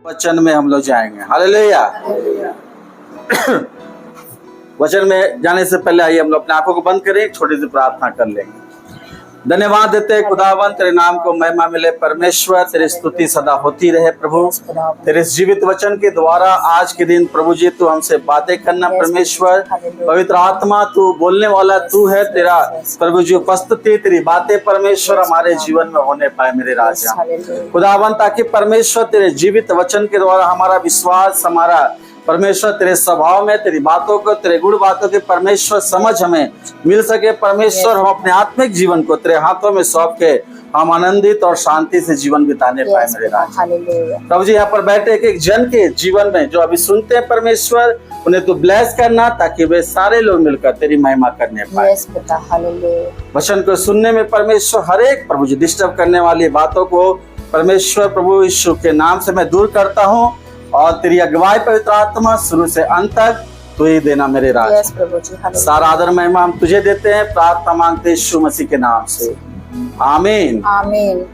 वचन में हम लोग जाएंगे। हालेलुया। वचन में जाने से पहले आइए हम लोग अपने आंखों को बंद करें, एक छोटी सी प्रार्थना कर लेंगे। धन्यवाद देते हैं खुदावन, तेरे नाम को महिमा मिले। परमेश्वर तेरी स्तुति सदा होती रहे। प्रभु तेरे इस जीवित वचन के द्वारा आज के दिन प्रभु जी तू हमसे बातें करना। परमेश्वर पवित्र आत्मा तू बोलने वाला तू है। तेरा प्रभु जी उपस्थिति तेरी बातें परमेश्वर हमारे जीवन में होने पाए मेरे राजा खुदावन, ताकि परमेश्वर तेरे जीवित वचन के द्वारा हमारा विश्वास, हमारा परमेश्वर तेरे स्वभाव में तेरी बातों को, तेरे गुण बातों के परमेश्वर समझ हमें मिल सके। परमेश्वर हम अपने आत्मिक जीवन को तेरे हाथों में सौंप के हम आनंदित और शांति से जीवन बिताने पाए मेरे राजा। प्रभु जी यहाँ पर बैठे एक एक जन के जीवन में जो अभी सुनते हैं परमेश्वर, उन्हें तू ब्लेस करना ताकि वे सारे लोग मिलकर तेरी महिमा करने पाए। वचन को सुनने में परमेश्वर हर एक प्रभु जी डिस्टर्ब करने वाली बातों को परमेश्वर प्रभु यीशु के नाम से मैं दूर करता हूँ, और तेरी अगुवाई पवित्र आत्मा शुरू से अंत तक तू ही देना मेरे राजा। सारा आदर महिमा हम तुझे देते हैं, प्रार्थना मांगते यीशु मसीह के नाम से, आमीन आमीन।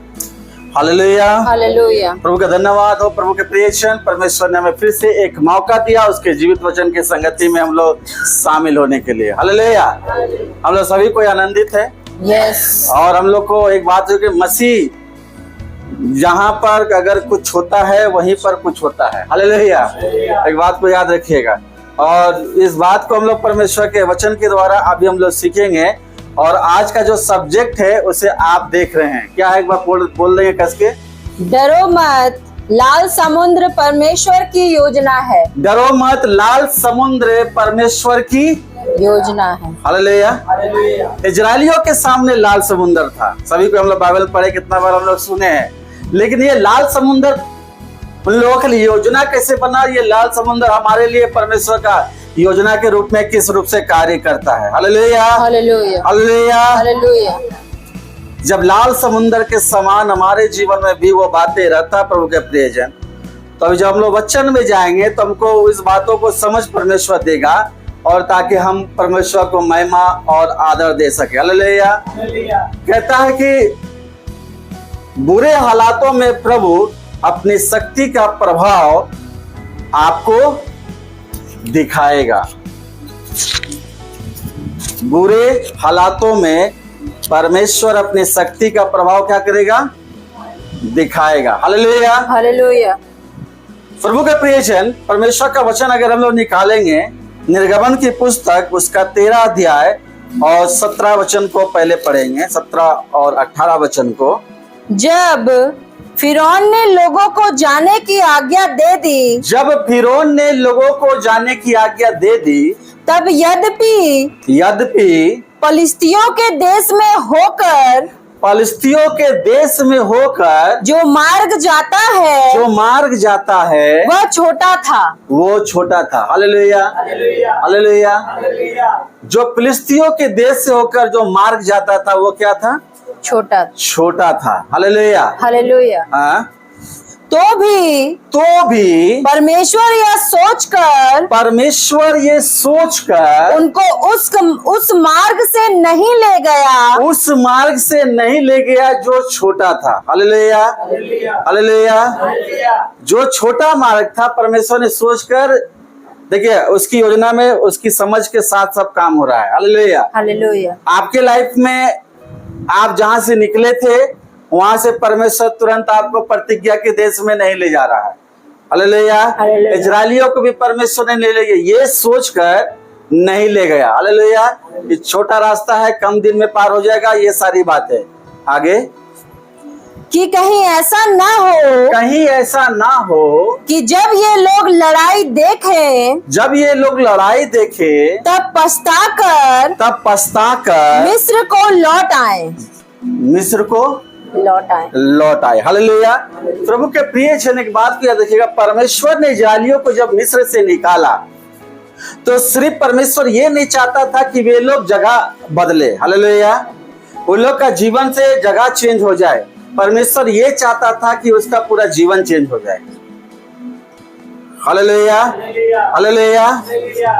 Hallelujah hallelujah. प्रभु का धन्यवाद हो। प्रभु के प्रियजन, परमेश्वर ने हमें फिर से एक मौका दिया उसके जीवित वचन की संगति में हम लोग शामिल होने के लिए। हालेलुया। हम लोग सभी को आनंदित है। यस। और हम लोग को एक बात है कि मसीह जहाँ पर अगर कुछ होता है वहीं पर कुछ होता है। हालेलुया। एक बात को याद रखिएगा, और इस बात को हम लोग परमेश्वर के वचन के द्वारा अभी हम लोग सीखेंगे। और आज का जो सब्जेक्ट है उसे आप देख रहे हैं, क्या है एक बार बोल देंगे कस के? डरो मत, लाल समुद्र परमेश्वर की योजना है। डरो मत, लाल समुद्र परमेश्वर की योजना है। हालेलुया। इजरायलियों के सामने लाल समुद्र था। सभी को हम लोग बाइबल पढ़े, कितना बार हम लोग सुने हैं, लेकिन ये लाल समुद्र उन लोगों के लिए योजना कैसे बना? ये लाल समुद्र हमारे लिए परमेश्वर का योजना के रूप में किस रूप से कार्य करता है? Hallelujah hallelujah hallelujah hallelujah. जब लाल समुद्र के समान हमारे जीवन में भी वो बातें रहता प्रभु के प्रियजन, तो जब हम लोग वचन में जाएंगे तो हमको इस बातों को समझ परमेश्वर देगा, और ताकि हम परमेश्वर को महिमा और आदर दे सके। हालेलुया। कहता है कि बुरे हालातों में प्रभु अपनी शक्ति का प्रभाव आपको दिखाएगा। बुरे हालातों में परमेश्वर अपनी शक्ति का प्रभाव क्या करेगा? दिखाएगा। Hallelujah hallelujah. प्रभु के प्रियजन, परमेश्वर का वचन अगर हम लोग निकालेंगे, निर्गमन की पुस्तक उसका 13 अध्याय और 17 वचन को पहले पढ़ेंगे, 17 और 18 वचन को। जब फिरौन ने लोगों को जाने की आज्ञा दे दी, जब फिरौन ने लोगों को जाने की आज्ञा दे दी, तब यद्यपि फलिस्तियों के देश में होकर जो मार्ग जाता है वह छोटा था। Hallelujah hallelujah. जो फिलिस्तियों के देश से होकर जो मार्ग जाता था वो क्या था? छोटा था। Hallelujah hallelujah. तो भी परमेश्वर ये सोचकर उनको उस मार्ग से नहीं ले गया जो छोटा था। Hallelujah hallelujah. जो छोटा मार्ग था परमेश्वर ने सोचकर, देखिए उसकी योजना में उसकी समझ के साथ सब काम हो रहा है। Hallelujah hallelujah. आपके लाइफ में आप जहां से निकले थे वहां से परमेश्वर तुरंत आपको प्रतिज्ञा के देश में नहीं ले जा रहा है। हालेलुया। इजरायलियों को भी परमेश्वर ने ले गया, ये सोचकर नहीं ले गया। हालेलुया। ये छोटा रास्ता है, कम दिन में पार हो जाएगा, ये सारी बातें। आगे कि कहीं ऐसा ना हो कि जब ये लोग लड़ाई देखें तब पछताकर मिस्र को लौट आए। हालेलुया। प्रभु के प्रिय जन, एक बात को याद रखिएगा, परमेश्वर ने इस्राएलियों को जब मिस्र से निकाला तो सिर्फ परमेश्वर ये नहीं चाहता था कि वे लोग जगह बदले। हालेलुया। उन लोग का जीवन से जगह चेंज हो जाए, परमेश्वर ये चाहता था कि उसका पूरा जीवन चेंज हो जाए। Hallelujah hallelujah.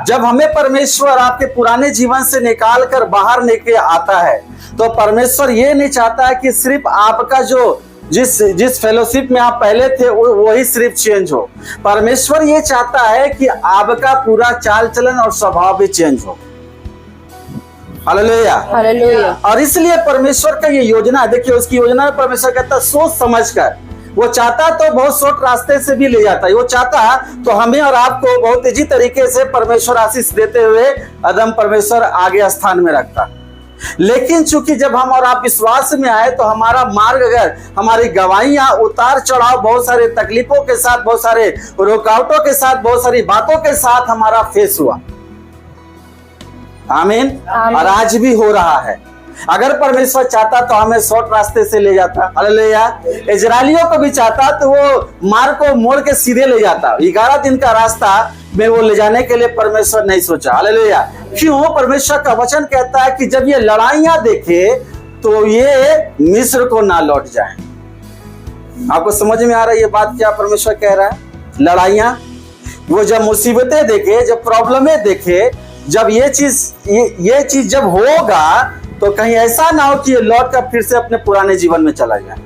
जब हमें परमेश्वर आपके पुराने जीवन से निकाल कर बाहर लेके आता है तो परमेश्वर ये नहीं चाहता है कि सिर्फ आपका जो जिस फेलोशिप में आप पहले थे वही सिर्फ चेंज हो। परमेश्वर ये चाहता है कि आपका पूरा चाल चलन और स्वभाव भी चेंज हो। Hallelujah, hallelujah. और इसलिए परमेश्वर का ये योजना, देखिए उसकी योजना में परमेश्वर कहता है सोच समझ कर। वो चाहता तो बहुत शॉर्ट रास्ते से भी ले जाता है, वो चाहता तो हमें और आपको बहुत तेजी तरीके से परमेश्वर आशीष देते हुए अदम परमेश्वर आगे स्थान में रखता। लेकिन चूंकि जब हम और आप विश्वास में आए तो हमारा मार्ग, अगर हमारी गवाहियां उतार चढ़ाव, बहुत सारे तकलीफों के साथ, बहुत सारे रुकावटों के साथ, बहुत सारी बातों के साथ हमारा फेस हुआ। आमीन। और आज भी हो रहा है। अगर परमेश्वर चाहता तो हमें शॉर्ट रास्ते से ले जाता। हालेलुया। इजरायलियों को भी चाहता तो वो मार्ग को मोड़ के सीधे ले जाता। 11 दिन का रास्ता में वो ले जाने के लिए परमेश्वर नहीं सोचा। हालेलुया। क्यों? परमेश्वर का वचन कहता है कि जब ये लड़ाइयां देखे तो ये मिस्र को ना लौट जाए। आपको समझ में आ रहा है ये बात क्या परमेश्वर कह रहा है? लड़ाइयां, वो जब मुसीबतें देखे, जब प्रॉब्लमें देखे, जब ये चीज जब होगा तो कहीं ऐसा ना हो कि ये लौट कर फिर से अपने पुराने जीवन में चला जाए।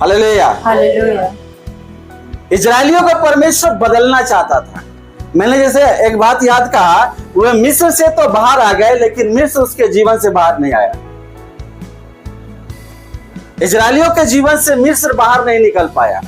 Hallelujah, hallelujah. इजरायलियों को परमेश्वर बदलना चाहता था। मैंने जैसे एक बात याद कहा, वह मिस्र से तो बाहर आ गए लेकिन मिस्र उसके जीवन से बाहर नहीं आया। इजरायलियों के जीवन से मिस्र बाहर नहीं निकल पाया।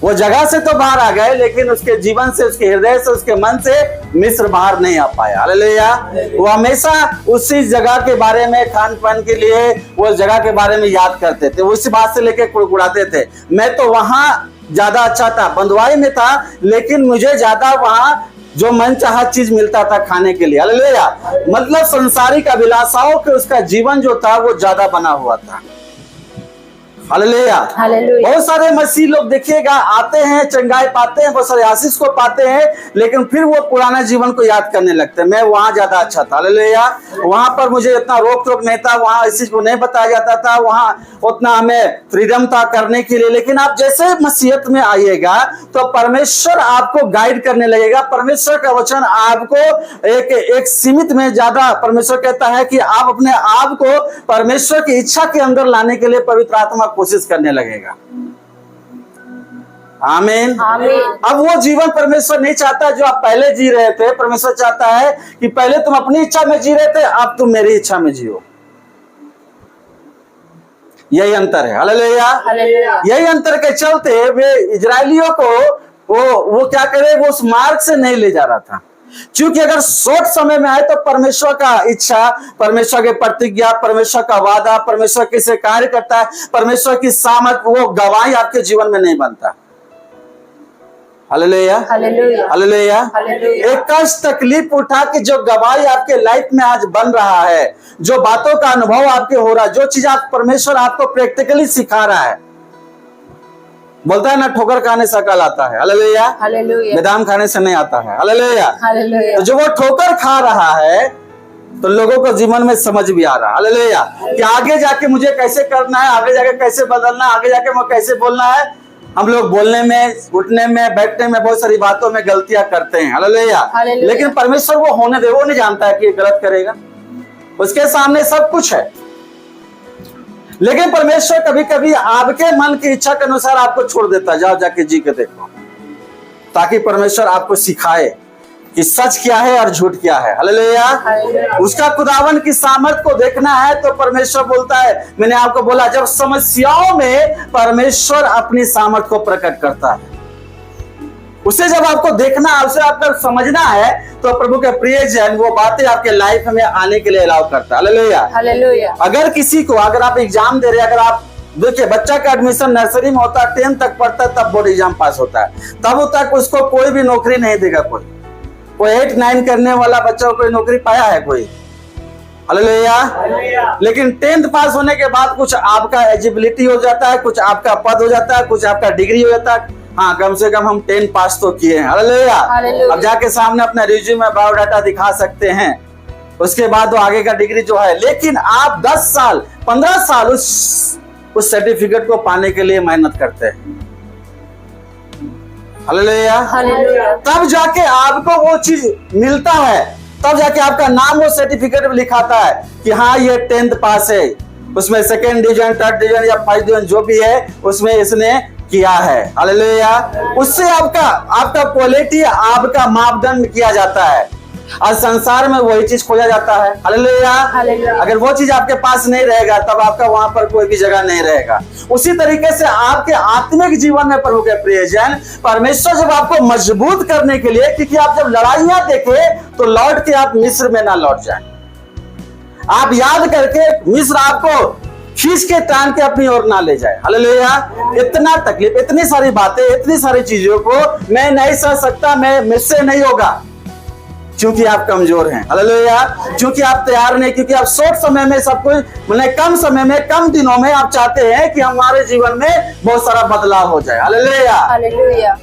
वो जगह से तो बाहर आ गए लेकिन उसके जीवन से, उसके हृदय से, उसके मन से मिस्र बाहर नहीं आ पाया। हालेलुया। वो हमेशा उसी जगह के बारे में, खान पान के लिए वो जगह के बारे में याद करते थे। वो उसी बात से लेके कुड़कुड़ाते थे, मैं तो वहां ज्यादा अच्छा था, बंधुआई में था, लेकिन मुझे ज्यादा वहां जो मन चाहा चीज मिलता था खाने के लिए। हालेलुया। मतलब संसारिक अभिलाषाओं के उसका जीवन जो था वो ज्यादा बना हुआ था। हालेलुया। हालेलुया। बहुत सारे मसीह लोग देखिएगा, आते हैं, चंगाई पाते हैं, बहुत सारे आशीष को पाते हैं, लेकिन फिर वो पुराना जीवन को याद करने लगते हैं। मैं वहां ज्यादा अच्छा था। हालेलुया। वहां पर मुझे इतना रोक टोक नहीं था, वहां इस चीज को नहीं बताया जाता था, वहां उतना हमें फ्रीडम था करने के लिए। लेकिन आप जैसे मसीहत में आइएगा तो परमेश्वर आपको गाइड करने लगेगा। परमेश्वर का वचन आपको एक सीमित में ज्यादा, परमेश्वर कहता है कि आप अपने आप को परमेश्वर की इच्छा के अंदर लाने के लिए पवित्र आत्मा कोशिश करने लगेगा। आमीन। आमीन। अब वो जीवन परमेश्वर नहीं चाहता जो आप पहले जी रहे थे। परमेश्वर चाहता है कि पहले तुम अपनी इच्छा में जी रहे थे, अब तुम मेरी इच्छा में जियो। यही अंतर है। हालेलुया। हालेलुया। यही अंतर के चलते वे इजरायलियों को वो क्या करे, वो उस मार्ग से नहीं ले जा रहा था। क्योंकि अगर शॉर्ट समय में आए तो परमेश्वर का इच्छा, परमेश्वर की प्रतिज्ञा, परमेश्वर का वादा, परमेश्वर किसे कार्य करता है, परमेश्वर की सामर्थ, वो गवाही आपके जीवन में नहीं बनता। हालेलुया। हालेलुया। हालेलुया। हालेलुया। एक कष्ट तकलीफ उठा के जो गवाही आपके लाइफ में आज बन रहा है, जो बातों का अनुभव आपके हो रहा है, जो चीज आप परमेश्वर आपको प्रैक्टिकली सिखा रहा है, बोलता है ना, ठोकर खाने से अकल आता है। हालेलुया। हालेलुया। बेदाम खाने से नहीं आता है। हालेलुया। हालेलुया। तो जो वो ठोकर खा रहा है तो लोगों को जीवन में समझ भी आ रहा है। हालेलुया। कि आगे जाके मुझे कैसे करना है, आगे जाके कैसे बदलना, आगे जाके मुझे कैसे बोलना है। हम लोग बोलने में, उठने में, बैठने में, बहुत सारी बातों में गलतियां करते हैं। हालेलुया। हालेलुया। लेकिन परमेश्वर वो होने दे, वो नहीं जानता है कि ये गलत करेगा, उसके सामने सब कुछ है। लेकिन परमेश्वर कभी कभी आपके मन की इच्छा के अनुसार आपको छोड़ देता है, जाओ जाके जी के देखो, ताकि परमेश्वर आपको सिखाए कि सच क्या है और झूठ क्या है। हालेलुया। उसका खुदावन की सामर्थ को देखना है तो परमेश्वर बोलता है, मैंने आपको बोला, जब समस्याओं में परमेश्वर अपनी सामर्थ को प्रकट करता है, उसे जब आपको देखना, उसे आपको समझना है, तो प्रभु के प्रिय जन वो बातें आपके लाइफ में आने के लिए अलाउ करता है। हालेलुया। हालेलुया। अगर किसी को, अगर आप एग्जाम दे रहे हैं, अगर आप देखिए, बच्चा का एडमिशन नर्सरी में होता है, 10 तक पढ़ता है, तब बोर्ड एग्जाम पास होता है, तब तक उसको कोई भी नौकरी नहीं देगा। कोई 8-9 करने वाला बच्चा को कोई नौकरी पाया है कोई? हालेलुया। लेकिन 10th पास होने के बाद कुछ आपका एलिजिबिलिटी हो जाता है, कुछ आपका पद हो जाता है, कुछ आपका डिग्री हो जाता है। हाँ, कम से कम हम 10 पास तो किए हैं। हालेलुया। अब जाके सामने अपना रिज्यूम में बायोडाटा दिखा सकते हैं, उसके बाद वो आगे का डिग्री जो है। लेकिन आप 10 साल 15 साल उस सर्टिफिकेट को पाने के लिए मेहनत करते हैं। हालेलुया। हालेलुया। तब जाके आपको वो चीज मिलता है, तब जाके आपका नाम वो सर्टिफिकेट में लिखाता है कि हाँ, ये 10th पास है, उसमें सेकंड डिवीजन, थर्ड डिवीजन या फर्स्ट डिवीजन जो भी है उसमें इसने किया है। हालेलुया। उससे आपका क्वालिटी, आपका मापदंड किया जाता है और संसार में वही चीज खोजा जाता है। हालेलुया। अगर वो चीज आपके पास नहीं रहेगा तब आपका वहां पर कोई भी जगह नहीं रहेगा। उसी तरीके से आपके आत्मिक जीवन में प्रभु के प्रियजन, परमेश्वर जब आपको मजबूत करने के लिए, क्योंकि आप जब लड़ाइयां देखे तो लौट के आप मिस्र में ना लौट जाएं। आप याद करके मिस्र आपको खींच के टांग के अपनी ओर ना ले जाए। हालेलुया। इतना तकलीफ, इतनी सारी बातें, इतनी सारी चीजों को मैं नहीं सह सकता, मैं मुझसे नहीं होगा, क्योंकि आप कमजोर हैं। हालेलुया। क्योंकि आप तैयार नहीं, क्योंकि आप शॉर्ट समय में सब कुछ, मतलब कम समय में, कम दिनों में आप चाहते हैं कि हमारे जीवन में बहुत सारा बदलाव हो जाए। हालेलुया। हालेलुया।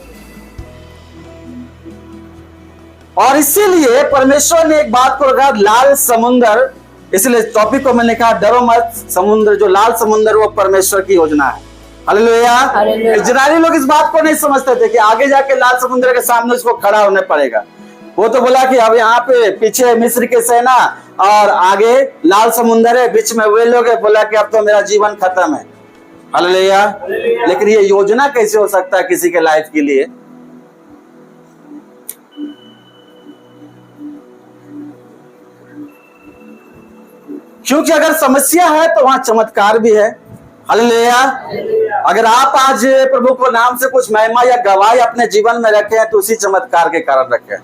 और इसीलिए परमेश्वर ने एक बात को रखा, लाल समुंदर। इसलिए टॉपिक को मैंने कहा डरो मत, समुद्र, जो लाल समुंदर वो परमेश्वर की योजना है। हालेलुया। इजरायली लोग इस बात को नहीं समझते थे कि आगे जाके लाल समुद्र के सामने उसको खड़ा होने पड़ेगा। वो तो बोला कि अब यहाँ पे पीछे मिस्र की सेना और आगे लाल समुंदर है, बीच में वे लोग है। बोला कि अब तो मेरा जीवन खत्म है। हालेलुया। लेकिन ये योजना कैसे हो सकता है किसी के लाइफ के लिए? क्योंकि अगर समस्या है तो वहां चमत्कार भी है। हालेलुया। अगर आप आज प्रभु को नाम से कुछ महिमा या गवाही अपने जीवन में रखे हैं तो उसी चमत्कार के कारण रखे हैं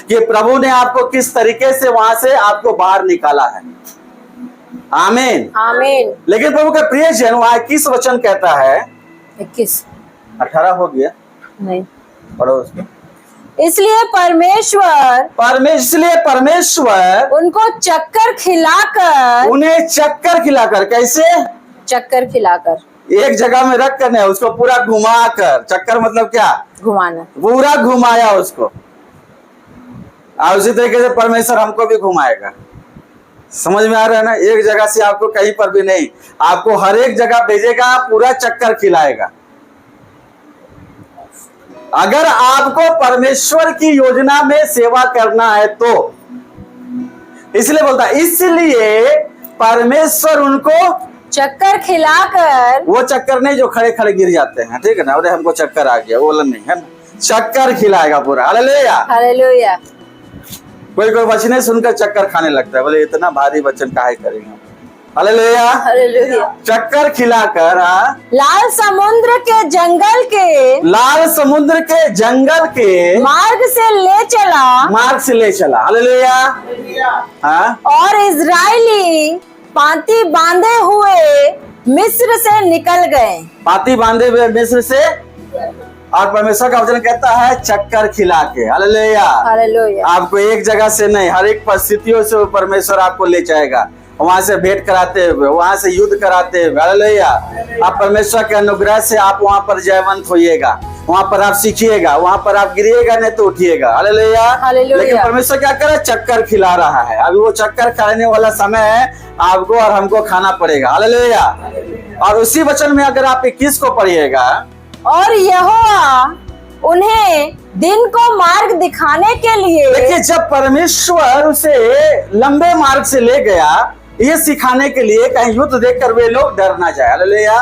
कि प्रभु ने आपको किस तरीके से वहां से आपको बाहर निकाला है। आमीन। आमीन। लेकिन प्रभु का प्रियजन वहां 21 वचन कहता है, 21 18 हो गया, नहीं, पढ़ो उसको। इसलिए परमेश्वर उनको चक्कर खिलाकर, उन्हें चक्कर खिलाकर, कैसे? चक्कर खिलाकर, एक जगह में रख कर, उसको पूरा घुमाकर, चक्कर मतलब क्या? घुमाना, पूरा घुमाया उसको। और उसी तरीके से परमेश्वर हमको भी घुमाएगा। समझ में आ रहा है ना? एक जगह से आपको कहीं पर भी नहीं, आपको हर एक जगह भेजेगा, पूरा चक्कर खिलाएगा। अगर आपको परमेश्वर की योजना में सेवा करना है तो, इसलिए बोलता है, इसलिए परमेश्वर उनको चक्कर खिलाकर, वो चक्कर नहीं जो खड़े खड़े गिर जाते हैं, ठीक है ना? अरे हमको चक्कर आ गया, वो वाला नहीं है ना, चक्कर खिलाएगा पूरा। हालेलुया। हालेलुया। कोई वचने सुनकर चक्कर खाने लगता है, बोले इतना भारी वचन काहे करेंगे। हालेलुया। हालेलुया। चक्कर खिलाकर लाल समुद्र के जंगल के मार्ग से ले चला। हालेलुया। हाँ। और इजरायली पांति बांधे हुए मिस्र से निकल गए। पाती बांधे हुए मिस्र से, और परमेश्वर का वचन कहता है चक्कर खिला के। हालेलुया। हालेलुया। आपको एक जगह से नहीं, हर एक परिस्थितियों से परमेश्वर आपको ले जाएगा, वहां से भेंट कराते हुए, वहां से युद्ध कराते हुए। हालेलुया। आप परमेश्वर के अनुग्रह से आप वहां पर जयवंत होइएगा, वहां पर आप सीखिएगा, वहां पर आप गिरिएगा नहीं तो उठिएगा। हालेलुया। लेकिन परमेश्वर क्या करे? चक्कर खिला रहा है। अभी वो चक्कर खाने वाला समय है, आपको और हमको खाना पड़ेगा। हालेलुया। और उसी वचन में अगर आप 21 को पढ़िएगा, और यहोवा उन्हें दिन को मार्ग दिखाने के लिए, देखिए जब परमेश्वर उसे लंबे मार्ग से ले गया, ये सिखाने के लिए कहीं युद्ध देखकर वे लोग डर ना जाए। हालेलुया।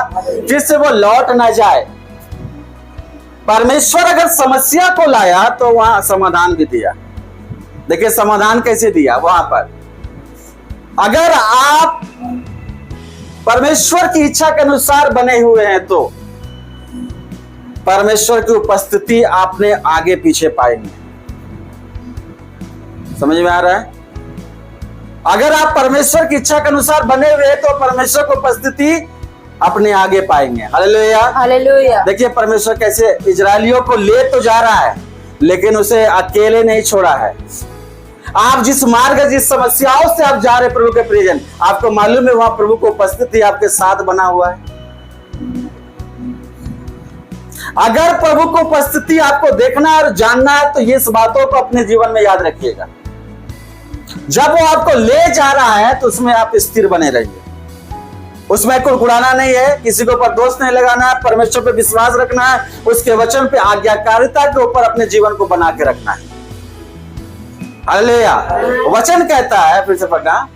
फिर से वो लौट ना जाए। परमेश्वर अगर समस्या को लाया तो वहां समाधान भी दिया। देखिए समाधान कैसे दिया वहां पर, अगर आप परमेश्वर की इच्छा के अनुसार बने हुए हैं तो परमेश्वर की उपस्थिति आपने आगे पीछे पाएंगे। समझ में आ रहा है? अगर आप परमेश्वर की इच्छा के अनुसार बने हुए हैं तो परमेश्वर की उपस्थिति अपने आगे पाएंगे। हालेलुया। हालेलुया। देखिए परमेश्वर कैसे इजरायलियों को ले तो जा रहा है, लेकिन उसे अकेले नहीं छोड़ा है। आप जिस मार्ग, जिस समस्याओं से आप जा रहे प्रभु के प्रियजन, आपको मालूम है वहां प्रभु को उपस्थिति आपके साथ बना हुआ है। अगर प्रभु को उपस्थिति आपको देखना और जानना है तो ये बातों को अपने जीवन में याद रखिएगा। जब वो आपको ले जा रहा है तो उसमें आप स्थिर बने रहिए, उसमें कुड़कुड़ाना नहीं है, किसी के ऊपर दोष नहीं लगाना है, परमेश्वर पे विश्वास रखना है, उसके वचन पे आज्ञाकारिता के ऊपर अपने जीवन को बना के रखना है। हालेलुया। वचन कहता है, फिर से पढ़ना,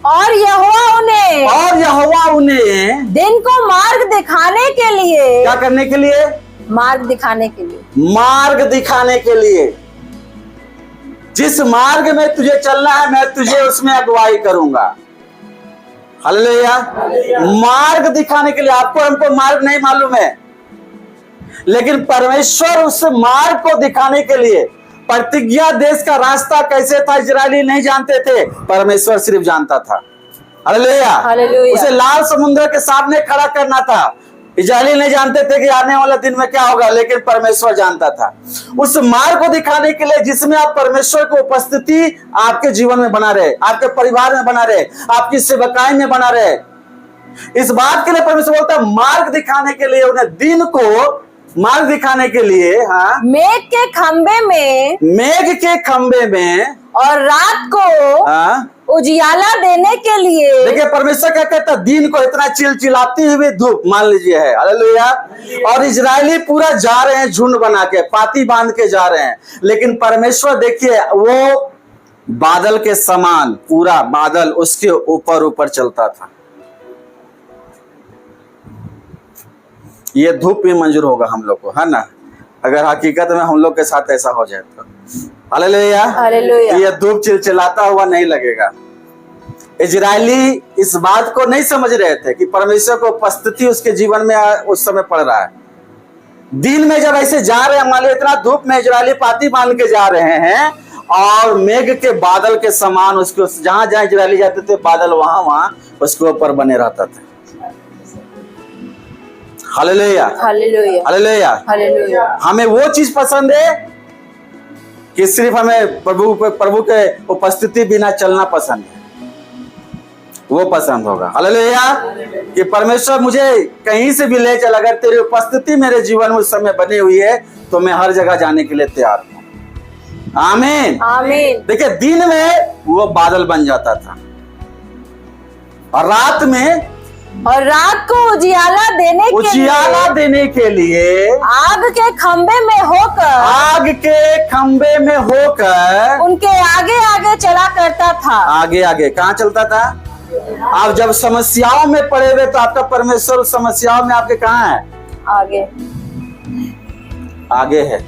और यहोवा उन्हें दिन को मार्ग दिखाने के लिए, क्या करने के लिए? मार्ग दिखाने के लिए, मार्ग दिखाने के लिए। जिस मार्ग में तुझे चलना है मैं तुझे उसमें अगुवाई करूंगा। हालेलुया। मार्ग दिखाने के लिए। आपको हमको मार्ग नहीं मालूम है, लेकिन परमेश्वर उस मार्ग को दिखाने के लिए, प्रतिज्ञा देश का रास्ता कैसे था इजरायली नहीं जानते थे, परमेश्वर सिर्फ जानता था। हालेलुया। उसे लाल समुद्र के सामने खड़ा करना था। इजरायली नहीं जानते थे कि आने वाला दिन में क्या होगा, लेकिन परमेश्वर जानता था। उस मार्ग को दिखाने के लिए जिसमें आप परमेश्वर की उपस्थिति आपके जीवन में बना रहे, आपके परिवार में बना रहे, आपकी सेवकाई में बना रहे, इस बात के लिए परमेश्वर बोलता है मार्ग दिखाने के लिए, उन्हें दिन को मार्ग दिखाने के लिए, हाँ, मेघ के खंबे में और रात को हाँ, उजियाला देने के लिए। देखिए परमेश्वर क्या कहता है, दिन को इतना चिलचिलाती हुई धूप मान लीजिए है। हालेलुया। और इजरायली पूरा जा रहे हैं झुंड बना के, पाती बांध के जा रहे हैं, लेकिन परमेश्वर देखिए वो बादल के समान, पूरा बादल उसके ऊपर ऊपर चलता था। ये धूप भी मंजूर होगा हम लोग को, है ना, अगर हकीकत में हम लोग के साथ ऐसा हो जाए तो। हालेलुया। ये धूप चिलचिलाता हुआ नहीं लगेगा। इजरायली इस बात को नहीं समझ रहे थे कि परमेश्वर को उपस्थिति उसके जीवन में उस समय पड़ रहा है। दिन में जब ऐसे जा रहे हैं, मान लो इतना धूप में इजरायली पाती बांध के जा रहे हैं, और मेघ के बादल के समान उसके जहां जहां इजरायली जाते थे बादल वहां वहां उसके ऊपर बने रहता था। हालेलुया। हालेलुया। हमें वो चीज पसंद है कि सिर्फ हमें प्रभु के उपस्थिति बिना चलना पसंद है, वो पसंद होगा। हालेलुया। कि परमेश्वर मुझे कहीं से भी ले चल, अगर तेरी उपस्थिति मेरे जीवन में उस समय बनी हुई है तो मैं हर जगह जाने के लिए तैयार हूं। आमीन। देखिए दिन में वो बादल बन जाता था, और रात को उजियाला देने के लिए आग के खंबे में होकर उनके आगे आगे चला करता था। आगे आगे कहाँ चलता था? आप जब समस्याओं में पड़े हुए तो आपका परमेश्वर उस समस्याओं में आपके कहाँ है? आगे है।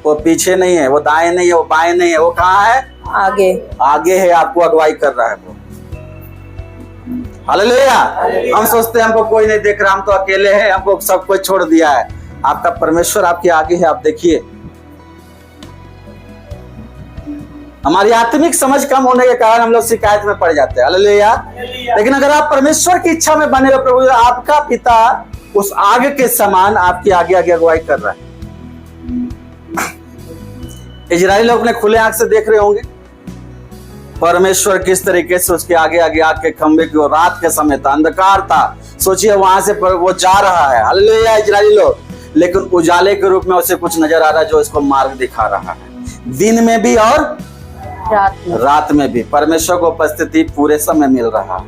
वो पीछे नहीं है, वो दाएं नहीं है, वो बाएं नहीं है, वो कहाँ है? आगे है। आपको अगुवाई कर रहा है वो। हालेलुया। हम सोचते हैं हमको कोई नहीं देख रहा, हम तो अकेले हैं, हमको सब कुछ छोड़ दिया है। आपका परमेश्वर आपके आगे है। आप देखिए, हमारी आत्मिक समझ कम होने के कारण हम लोग शिकायत में पड़ जाते हैं। हालेलुया। लेकिन अगर आप परमेश्वर की इच्छा में बने हो, प्रभु आपका पिता उस आग के समान आपके आगे आगे अगुवाई कर रहा है। इजराइली लोग अपने खुले आंख से देख रहे होंगे परमेश्वर किस तरीके से उसके आगे आगे आग के खंबे की ओर, रात के समय था, अंधकार था, सोचिए वहां से वो जा रहा है। हालेलुया। इजरायली लोग, लेकिन उजाले के रूप में उसे कुछ नजर आ रहा है जो इसको मार्ग दिखा रहा है। दिन में भी और रात में भी परमेश्वर को उपस्थिति पूरे समय मिल रहा है।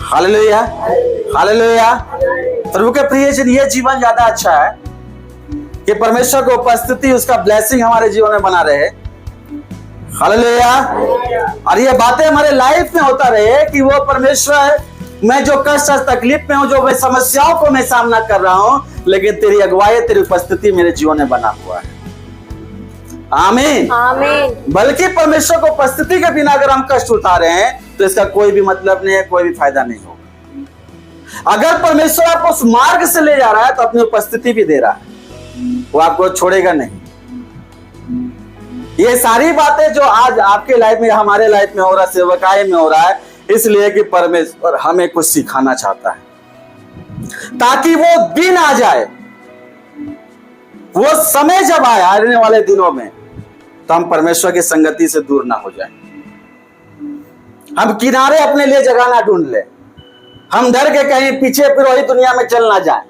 हालेलुया। हालेलुया। प्रभु के प्रियजन, ये जीवन ज्यादा अच्छा है कि परमेश्वर को उपस्थिति, उसका ब्लेसिंग हमारे जीवन में बना रहे। हालेलुया। और ये बातें हमारे लाइफ में होता रहे कि वो परमेश्वर, मैं जो कष्ट तकलीफ में हूं, जो मैं समस्याओं को मैं सामना कर रहा हूं, लेकिन तेरी अगुवाई, तेरी उपस्थिति मेरे जीवन में बना हुआ है। आमीन। बल्कि परमेश्वर को उपस्थिति के बिना अगर हम कष्ट उतारे हैं तो इसका कोई भी मतलब नहीं है, कोई भी फायदा नहीं होगा। अगर परमेश्वर आपको उस मार्ग से ले जा रहा है तो अपनी उपस्थिति भी दे रहा है, वो आपको छोड़ेगा नहीं। ये सारी बातें जो आज आपके लाइफ में, हमारे लाइफ में हो रहा है, सेवकाई में हो रहा है, इसलिए कि परमेश्वर हमें कुछ सिखाना चाहता है, ताकि वो दिन आ जाए, वो समय जब आए आने वाले दिनों में, तो हम परमेश्वर की संगति से दूर ना हो जाए, हम किनारे अपने लिए जगह ना ढूंढ ले, हम डर के कहीं पीछे फिर वही दुनिया में चल ना जाए,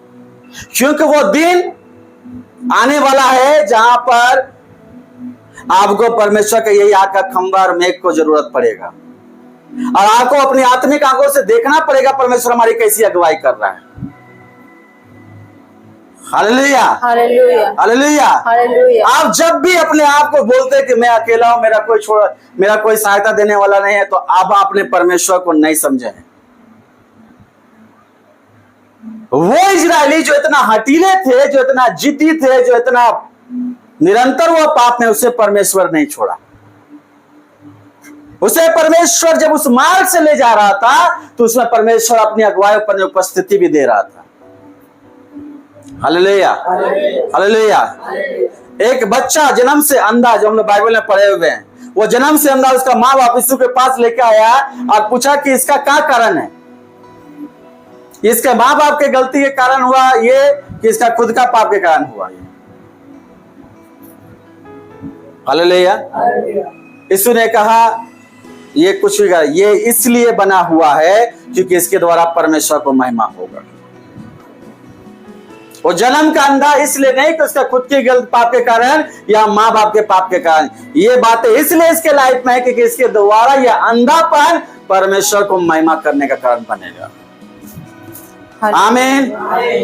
क्योंकि वो दिन आने वाला है जहां पर आपको परमेश्वर के यही आग का खंबा और मेघ को जरूरत पड़ेगा, और आपको अपनी आत्मिक आंखों से देखना पड़ेगा परमेश्वर हमारी कैसी अगुवाई कर रहा है। Hallelujah, hallelujah, hallelujah. हालेलुया। आप जब भी अपने आप को बोलते हैं कि मैं अकेला हूं, मेरा कोई सहायता देने वाला नहीं है, तो आप अपने परमेश्वर को नहीं समझे हैं। वो इजरायली जो इतना हटीले थे, जो इतना जिद्दी थे, जो इतना निरंतर वो पाप में, उसे परमेश्वर नहीं छोड़ा। उसे परमेश्वर जब उस मार्ग से ले जा रहा था, तो उसमें परमेश्वर अपनी अगुवाई, अपनी उपस्थिति भी दे रहा था। Hallelujah, hallelujah. एक बच्चा जन्म से अंधा, जो हम लोग बाइबल में पढ़े हुए हैं, वो जन्म से अंधा, उसका माँ बाप यीशु के पास लेके आया और पूछा कि इसका क्या कारण है। इसके माँ बाप के गलती के कारण हुआ ये, कि इसका खुद का पाप के कारण हुआ ये। हालेलुया। यीशु ने कहा ये कुछ भी, ये इसलिए बना हुआ है क्योंकि इसके द्वारा परमेश्वर को महिमा होगा। वो जन्म का अंधा इसलिए नहीं कि उसका खुद के गलत पाप के कारण या माँ बाप के पाप के कारण, ये बातें इसलिए इसके लाइफ में है क्योंकि इसके द्वारा यह अंधापन परमेश्वर को महिमा करने का कारण बनेगा। आमीन,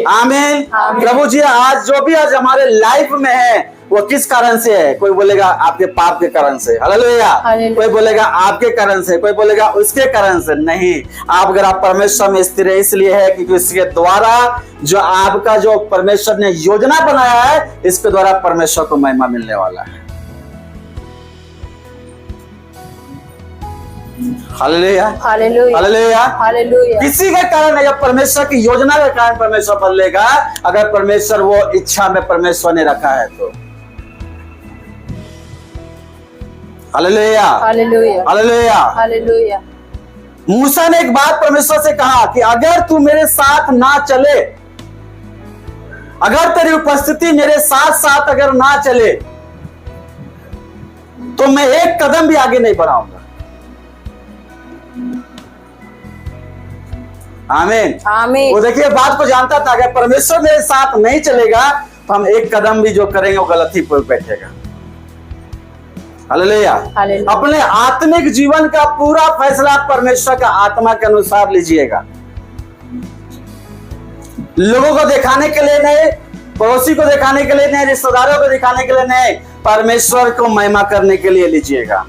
आमीन। प्रभु जी आज जो भी आज हमारे लाइफ में है, वो किस कारण से है? कोई बोलेगा आपके पाप के कारण से, हालेलुया। कोई बोलेगा आपके कारण से, कोई बोलेगा उसके कारण से। नहीं, आप अगर आप परमेश्वर में स्थिर है, इसलिए है क्योंकि इसके द्वारा जो आपका जो परमेश्वर ने योजना बनाया है, इसके द्वारा परमेश्वर को महिमा मिलने वाला है। Hallelujah, hallelujah, hallelujah, hallelujah. किसी का कारण है, जब परमेश्वर की योजना के कारण परमेश्वर बदलेगा, अगर परमेश्वर वो इच्छा में परमेश्वर ने रखा है तो। Hallelujah, hallelujah, hallelujah, hallelujah. मूसा ने एक बात परमेश्वर से कहा कि अगर तू मेरे साथ ना चले, अगर तेरी उपस्थिति मेरे साथ साथ अगर ना चले, तो मैं एक कदम भी आगे नहीं बढ़ाऊंगा। आमीन, आमीन। वो देखिए बात को जानता था, अगर परमेश्वर मेरे साथ नहीं चलेगा तो हम एक कदम भी जो करेंगे वो गलत ही पर बैठेगा। हालेलुया। हालेलुया। अपने आत्मिक जीवन का पूरा फैसला परमेश्वर का आत्मा के अनुसार लीजिएगा। लोगों को दिखाने के लिए नहीं, पड़ोसी को दिखाने के लिए नहीं, रिश्तेदारों को दिखाने के लिए नहीं, परमेश्वर को महिमा करने के लिए लीजिएगा।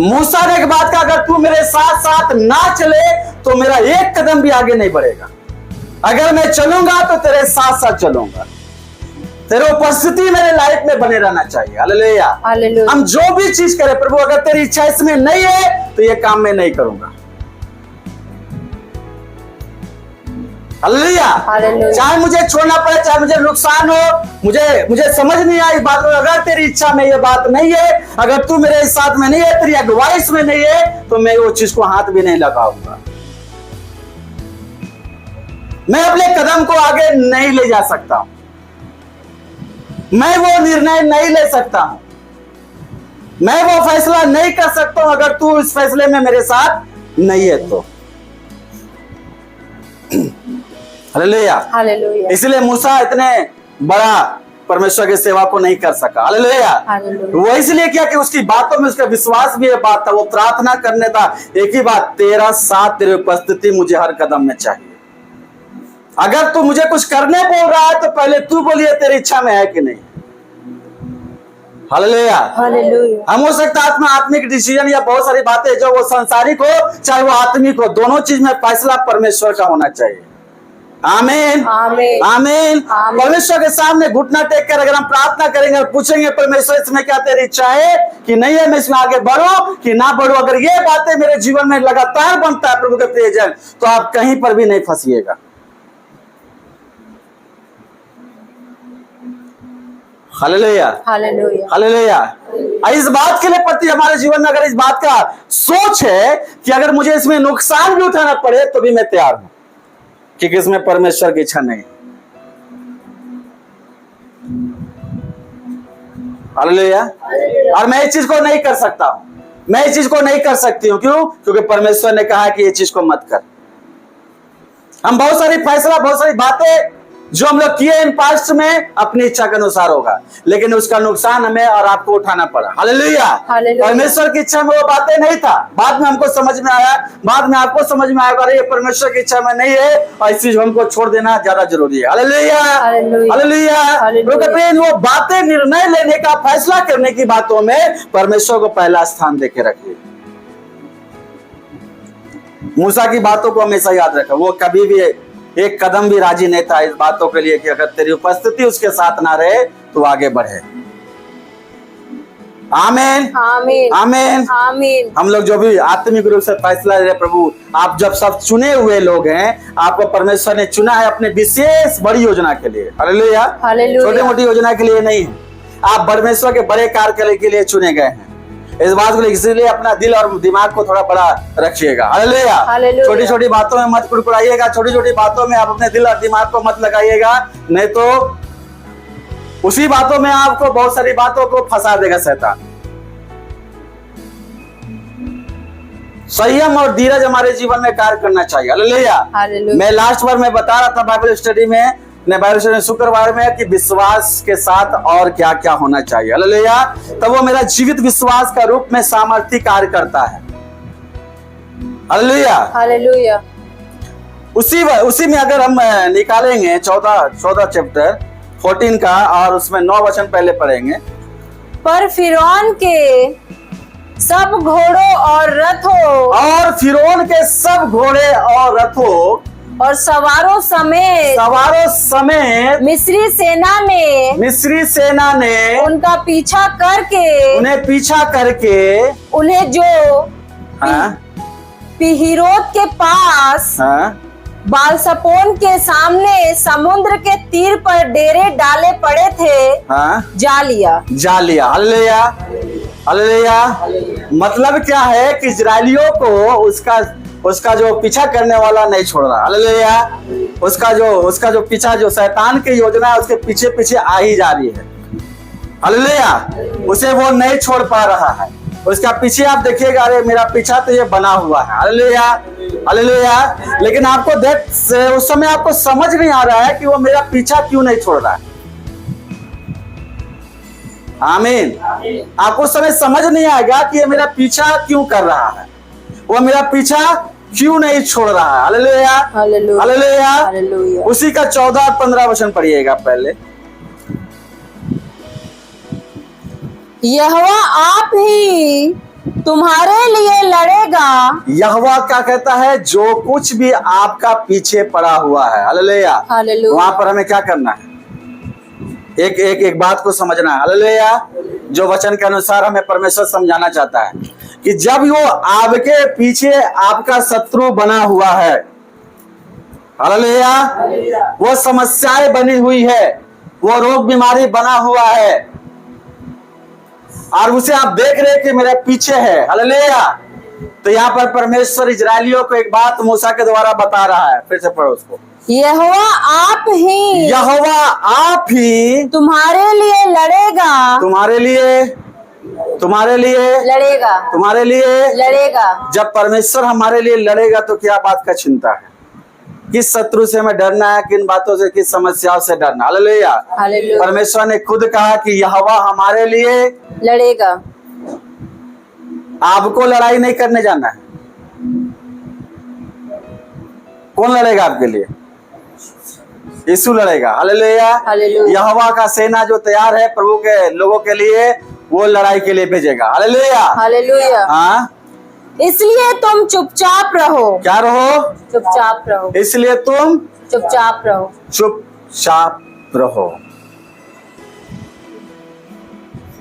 मूसा ने एक बात कहा, अगर तू मेरे साथ साथ ना चले तो मेरा एक कदम भी आगे नहीं बढ़ेगा। अगर मैं चलूंगा तो तेरे साथ साथ चलूंगा। तेरी उपस्थिति मेरे लाइफ में बने रहना चाहिए। Hallelujah, hallelujah. हम जो भी चीज करें, प्रभु अगर तेरी इच्छा इसमें नहीं है तो ये काम मैं नहीं करूंगा। Hallelujah, hallelujah. चाहे मुझे छोड़ना पड़े, चाहे मुझे नुकसान हो, मुझे समझ नहीं आई बात, अगर तेरी इच्छा में ये बात नहीं है, अगर तू मेरे साथ में नहीं है, तेरी अगुवाई में नहीं है, तो मैं वो चीज को हाथ भी नहीं लगाऊंगा। मैं अपने कदम को आगे नहीं ले जा सकता हूं, मैं वो निर्णय नहीं ले सकता हूं, मैं वो फैसला नहीं कर सकता हूं अगर तू इस फैसले में मेरे साथ नहीं है तो। Hallelujah, hallelujah. इसलिए मूसा इतने बड़ा परमेश्वर की सेवा को नहीं कर सका। हालेलुया। हालेलुया। वो इसलिए किया कि उसकी बातों में उसका विश्वास भी एक बात था, वो प्रार्थना करने था एक ही बात, तेरा साथ, तेरी उपस्थिति मुझे हर कदम में चाहिए। अगर तू मुझे कुछ करने बोल रहा है तो पहले तू बोलिए तेरी इच्छा में है कि नहीं। Hallelujah, hallelujah. हम हो सकता है आत्मिक डिसीजन या बहुत सारी बातें जो वो सांसारिक हो चाहे वो आत्मिक हो, दोनों चीज में फैसला परमेश्वर का होना चाहिए। आमीन, आमीन, आमीन। आमीन। परमेश्वर के सामने घुटना टेक कर अगर हम प्रार्थना करेंगे और पूछेंगे परमेश्वर इसमें क्या तेरी इच्छा है कि नहीं है, मैं इसमें आगे बढ़ूं कि ना बढ़ूं, अगर ये बातें मेरे जीवन में लगातार बनता है प्रभु के प्रियजन, तो आप कहीं पर भी नहीं फंसिएगा। Hallelujah, hallelujah. हालेलुया। इस बात के लिए प्रति हमारे जीवन में अगर इस बात का सोच है कि अगर मुझे इसमें नुकसान भी उठाना पड़े तो भी मैं तैयार हूं, क्योंकि इसमें परमेश्वर की इच्छा नहीं। हालेलुया। और मैं इस चीज को नहीं कर सकता हूं, मैं इस चीज को नहीं कर सकती हूं। क्यों? क्योंकि परमेश्वर ने कहा कि ये चीज को मत कर। हम बहुत सारी फैसला, बहुत सारी बातें जो हम लोग किए इन पास्ट में अपनी इच्छा के अनुसार होगा, लेकिन उसका नुकसान हमें और आपको उठाना पड़ा। हालेलुया। हालेलुया। परमेश्वर की इच्छा में वो बातें नहीं था, बाद में हमको समझ में आया, बाद में आपको समझ में आया, अरे ये परमेश्वर की इच्छा में नहीं है और इस चीज हमको छोड़ देना ज्यादा जरूरी है। हालेलुया। हालेलुया। हालेलूया। हालेलुया। वो कहते हैं वो बातें, निर्णय लेने का, फैसला करने की बातों में परमेश्वर को पहला स्थान देके रखिए। मूसा की बातों को हमेशा याद रखा, वो कभी भी एक कदम भी राजी नहीं था इस बातों के लिए कि अगर तेरी उपस्थिति उसके साथ ना रहे तो आगे बढ़े। आमीन आमीन आमीन आमीन। हम लोग जो भी आत्मिक रूप से फैसला ले रहे, प्रभु आप जब सब चुने हुए लोग हैं, आपको परमेश्वर ने चुना है अपने विशेष बड़ी योजना के लिए। हालेलुया। हालेलुया। छोटी मोटी योजना के लिए नहीं, आप परमेश्वर के बड़े कार्य के लिए चुने गए हैं। इस बात को इसीलिए अपना दिल और दिमाग को थोड़ा बड़ा रखिएगा। हालेलुया। हालेलुया। छोटी छोटी बातों में मत कुड़कुड़ाइएगा, छोटी छोटी बातों में आप अपने दिल और दिमाग को मत लगाइएगा, नहीं तो उसी बातों में आपको बहुत सारी बातों को फंसा देगा शैतान। संयम और धीरज हमारे जीवन में कार्य करना चाहिए। हालेलुया। हालेलुया। मैं लास्ट बार मैं बता रहा था बाइबल स्टडी में, शुक्रवार में, कि विश्वास के साथ और क्या क्या होना चाहिए। हालेलुया। तब वो मेरा जीवित विश्वास का रूप में सामर्थ्य कार्य करता है। हालेलुया। हालेलुया। उसी में अगर हम निकालेंगे 14 चैप्टर 14 का, और उसमें 9 वचन पहले पढ़ेंगे। पर फिरौन के सब घोड़ों और रथों और फिरौन के सब घोड़े और रथों और सवारों समेत मिस्री सेना ने उनका पीछा करके उन्हें जो हाँ, पिहिरोत के पास हाँ, बालसपोन के सामने समुद्र के तीर पर डेरे डाले पड़े थे, हाँ, जा लिया। हालेलुया। हालेलुया। मतलब क्या है कि इजरायलियों को उसका जो पीछा करने वाला नहीं छोड़ रहा। हालेलुया। उसका जो पीछा, जो शैतान की योजना है, उसके पीछे पीछे आ ही जा रही है। हालेलुया। उसे वो नहीं छोड़ पा रहा है, उसका पीछे आप देखिएगा, अरे मेरा पीछा तो ये बना हुआ है। हालेलुया। हालेलुया। लेकिन आपको उस समय आपको समझ नहीं आ रहा है कि वो मेरा पीछा क्यों नहीं छोड़ रहा है। आमीन। आपको उस समय समझ नहीं आएगा कि ये मेरा पीछा क्यों कर रहा है, वो मेरा पीछा क्यों नहीं छोड़ रहा है। हालेलुया। हालेलुया। हालेलुया। हालेलुया। उसी का 14 और 15 वचन पढ़िएगा पहले। यहोवा आप ही तुम्हारे लिए लड़ेगा। यहोवा क्या कहता है? जो कुछ भी आपका पीछे पड़ा हुआ है। हालेलुया। हालेलुया। वहां पर हमें क्या करना है? एक बात को समझना है। हालेलुया। जो वचन के अनुसार हमें परमेश्वर समझाना चाहता है कि जब वो आपके पीछे आपका शत्रु बना हुआ है, हालेलुया, वो समस्याएं बनी हुई है, वो रोग बीमारी बना हुआ है, और उसे आप देख रहे हैं कि मेरे पीछे है। हालेलुया। तो यहाँ पर परमेश्वर इजरायलियों को एक बात मूसा के द्वारा बता रहा है। फिर से पढ़ो उसको। यहोवा आप ही तुम्हारे लिए लड़ेगा। तुम्हारे लिए लड़ेगा। जब परमेश्वर हमारे लिए लड़ेगा तो क्या बात का चिंता है? किस शत्रु से हमें डरना है? किन बातों से, किस समस्याओं से डरना? हालेलुया। हालेलुया। परमेश्वर ने खुद कहा कि यहोवा हमारे लिए लड़ेगा। आपको लड़ाई नहीं करने जाना है। कौन लड़ेगा आपके लिए? यीशु लड़ेगा। हालेलुया। हालेलुया। यहोवा का सेना जो तैयार है प्रभु के लोगों के लिए, वो लड़ाई के लिए भेजेगा। हालेलुया। हालेलुया। हाँ, इसलिए तुम चुपचाप रहो। क्या रहो? चुपचाप रहो। इसलिए तुम चुपचाप रहो। चुपचाप रहो।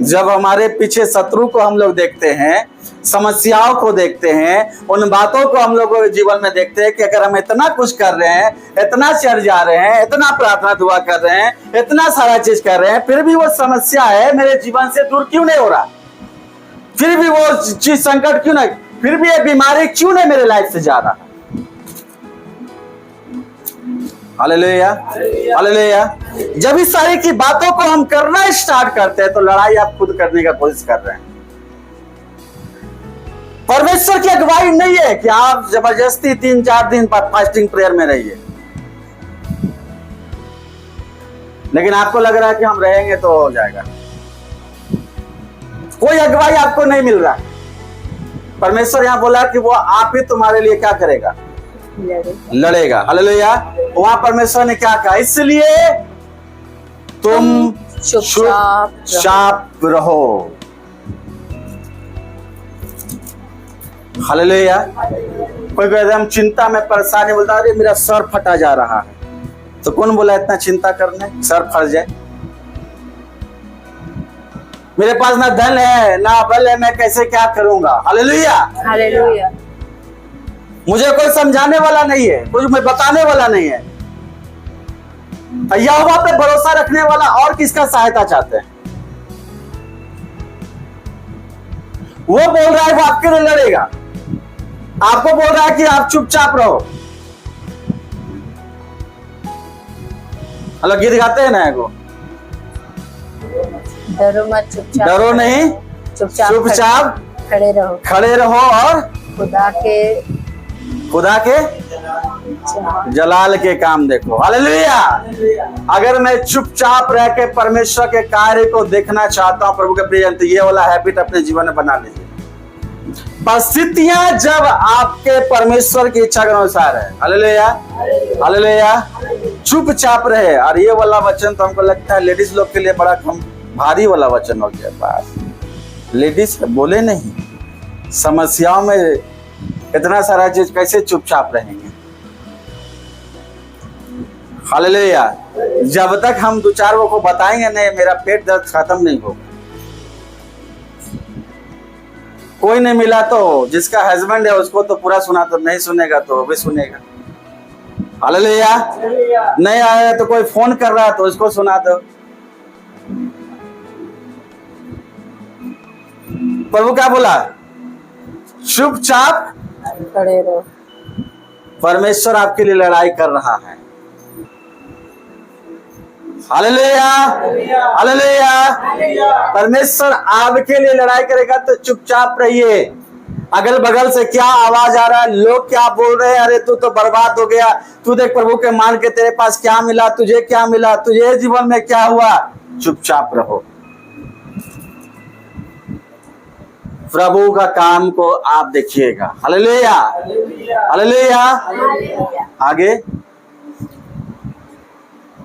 जब हमारे पीछे शत्रु को हम लोग देखते हैं, समस्याओं को देखते हैं, उन बातों को हम लोग जीवन में देखते हैं कि अगर हम इतना कुछ कर रहे हैं, इतना चढ़ जा रहे हैं, इतना प्रार्थना दुआ कर रहे हैं, इतना सारा चीज कर रहे हैं, फिर भी वो समस्या है मेरे जीवन से दूर क्यों नहीं हो रहा? फिर भी वो चीज संकट क्यों नहीं, फिर भी ये बीमारी क्यों नहीं मेरे लाइफ से जा रहा? हालेलुया। हालेलुया। जब इस सारी की बातों को हम करना स्टार्ट करते हैं तो लड़ाई आप खुद करने का कोशिश कर रहे हैं। परमेश्वर की अगुवाई नहीं है कि आप जबरदस्ती 3-4 दिन फास्टिंग प्रेयर में रहिए। लेकिन आपको लग रहा है कि हम रहेंगे तो हो जाएगा। कोई अगुवाई आपको नहीं मिल रहा। परमेश्वर यहाँ बोला कि वो आप ही तुम्हारे लिए क्या करेगा, लड़ेगा। हालेलुया। वहां परमेश्वर ने क्या कहा, इसलिए तुम चुपचाप रहो। हालेलुया। कोई कहता है हम चिंता में परेशानी, बोलता अरे मेरा सर फटा जा रहा है। तो कौन बोला इतना चिंता करने, सर फट जाए। मेरे पास ना धन है ना बल है, मैं कैसे क्या करूंगा। हालेलुया। हालेलुया। मुझे कोई समझाने वाला नहीं है, कुछ मैं बताने वाला नहीं है। यहोवा पे भरोसा रखने वाला और किसका सहायता चाहते हैं। वो बोल रहा है वो आपके लिए लड़ेगा, आपको बोल रहा है कि आप चुपचाप रहो। अलग गीत गाते हैं ना एगो, डरो मत, चुपचाप डरो नहीं, चुपचाप खड़े रहो और खुदा के जलाल के काम देखो। हालेलुया। अगर मैं चुपचाप रह के परमेश्वर के कार्य को देखना चाहता हूं प्रभु के प्रिय, तो ये वाला हैबिट अपने जीवन में बना लीजिए। परिस्थितियां जब आपके परमेश्वर की इच्छा के अनुसार है, हालेलुया हालेलुया, चुपचाप रहे। और ये वाला वचन तो हमको लगता है लेडीज लोग के लिए बड़ा भारी वाला वचन हो गया। पास लेडीज बोले नहीं, समस्याओं में इतना सारा चीज कैसे चुपचाप रहेंगे। हालेलुया। जब तक हम दो चार को बताएंगे नहीं, मेरा पेट दर्द खत्म नहीं होगा। कोई नहीं मिला तो जिसका हस्बैंड है उसको तो पूरा सुना, तो नहीं सुनेगा तो वो भी सुनेगा। हालेलुया। नहीं आया तो कोई फोन कर रहा है तो उसको सुना दो। प्रभु क्या बोला, चुपचाप खड़े रहो। परमेश्वर आपके लिए लड़ाई कर रहा है। Hallelujah hallelujah. परमेश्वर आपके लिए लड़ाई करेगा तो चुपचाप रहिए। अगल बगल से क्या आवाज आ रहा है, लोग क्या बोल रहे हैं, अरे तू तो बर्बाद हो गया, तू देख प्रभु के मान के तेरे पास क्या मिला, तुझे क्या मिला, तुझे जीवन में क्या हुआ। चुपचाप रहो। प्रभु का काम को आप देखिएगा। Hallelujah hallelujah. आगे,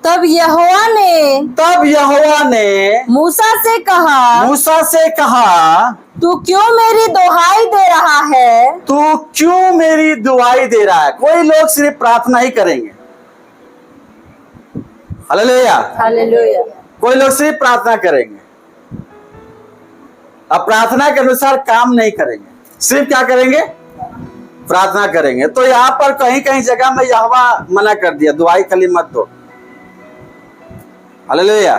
तब यहोवा ने मूसा से कहा, तू क्यों मेरी दुहाई दे रहा है। तू क्यों मेरी दुआई दे रहा है। कोई लोग सिर्फ प्रार्थना ही करेंगे। Hallelujah hallelujah. कोई लोग सिर्फ प्रार्थना करेंगे, अब प्रार्थना के अनुसार काम नहीं करेंगे, सिर्फ क्या करेंगे, प्रार्थना करेंगे। तो यहाँ पर कहीं कहीं जगह में यहोवा मना कर दिया, दुआई खाली मत दो। हालेलुया।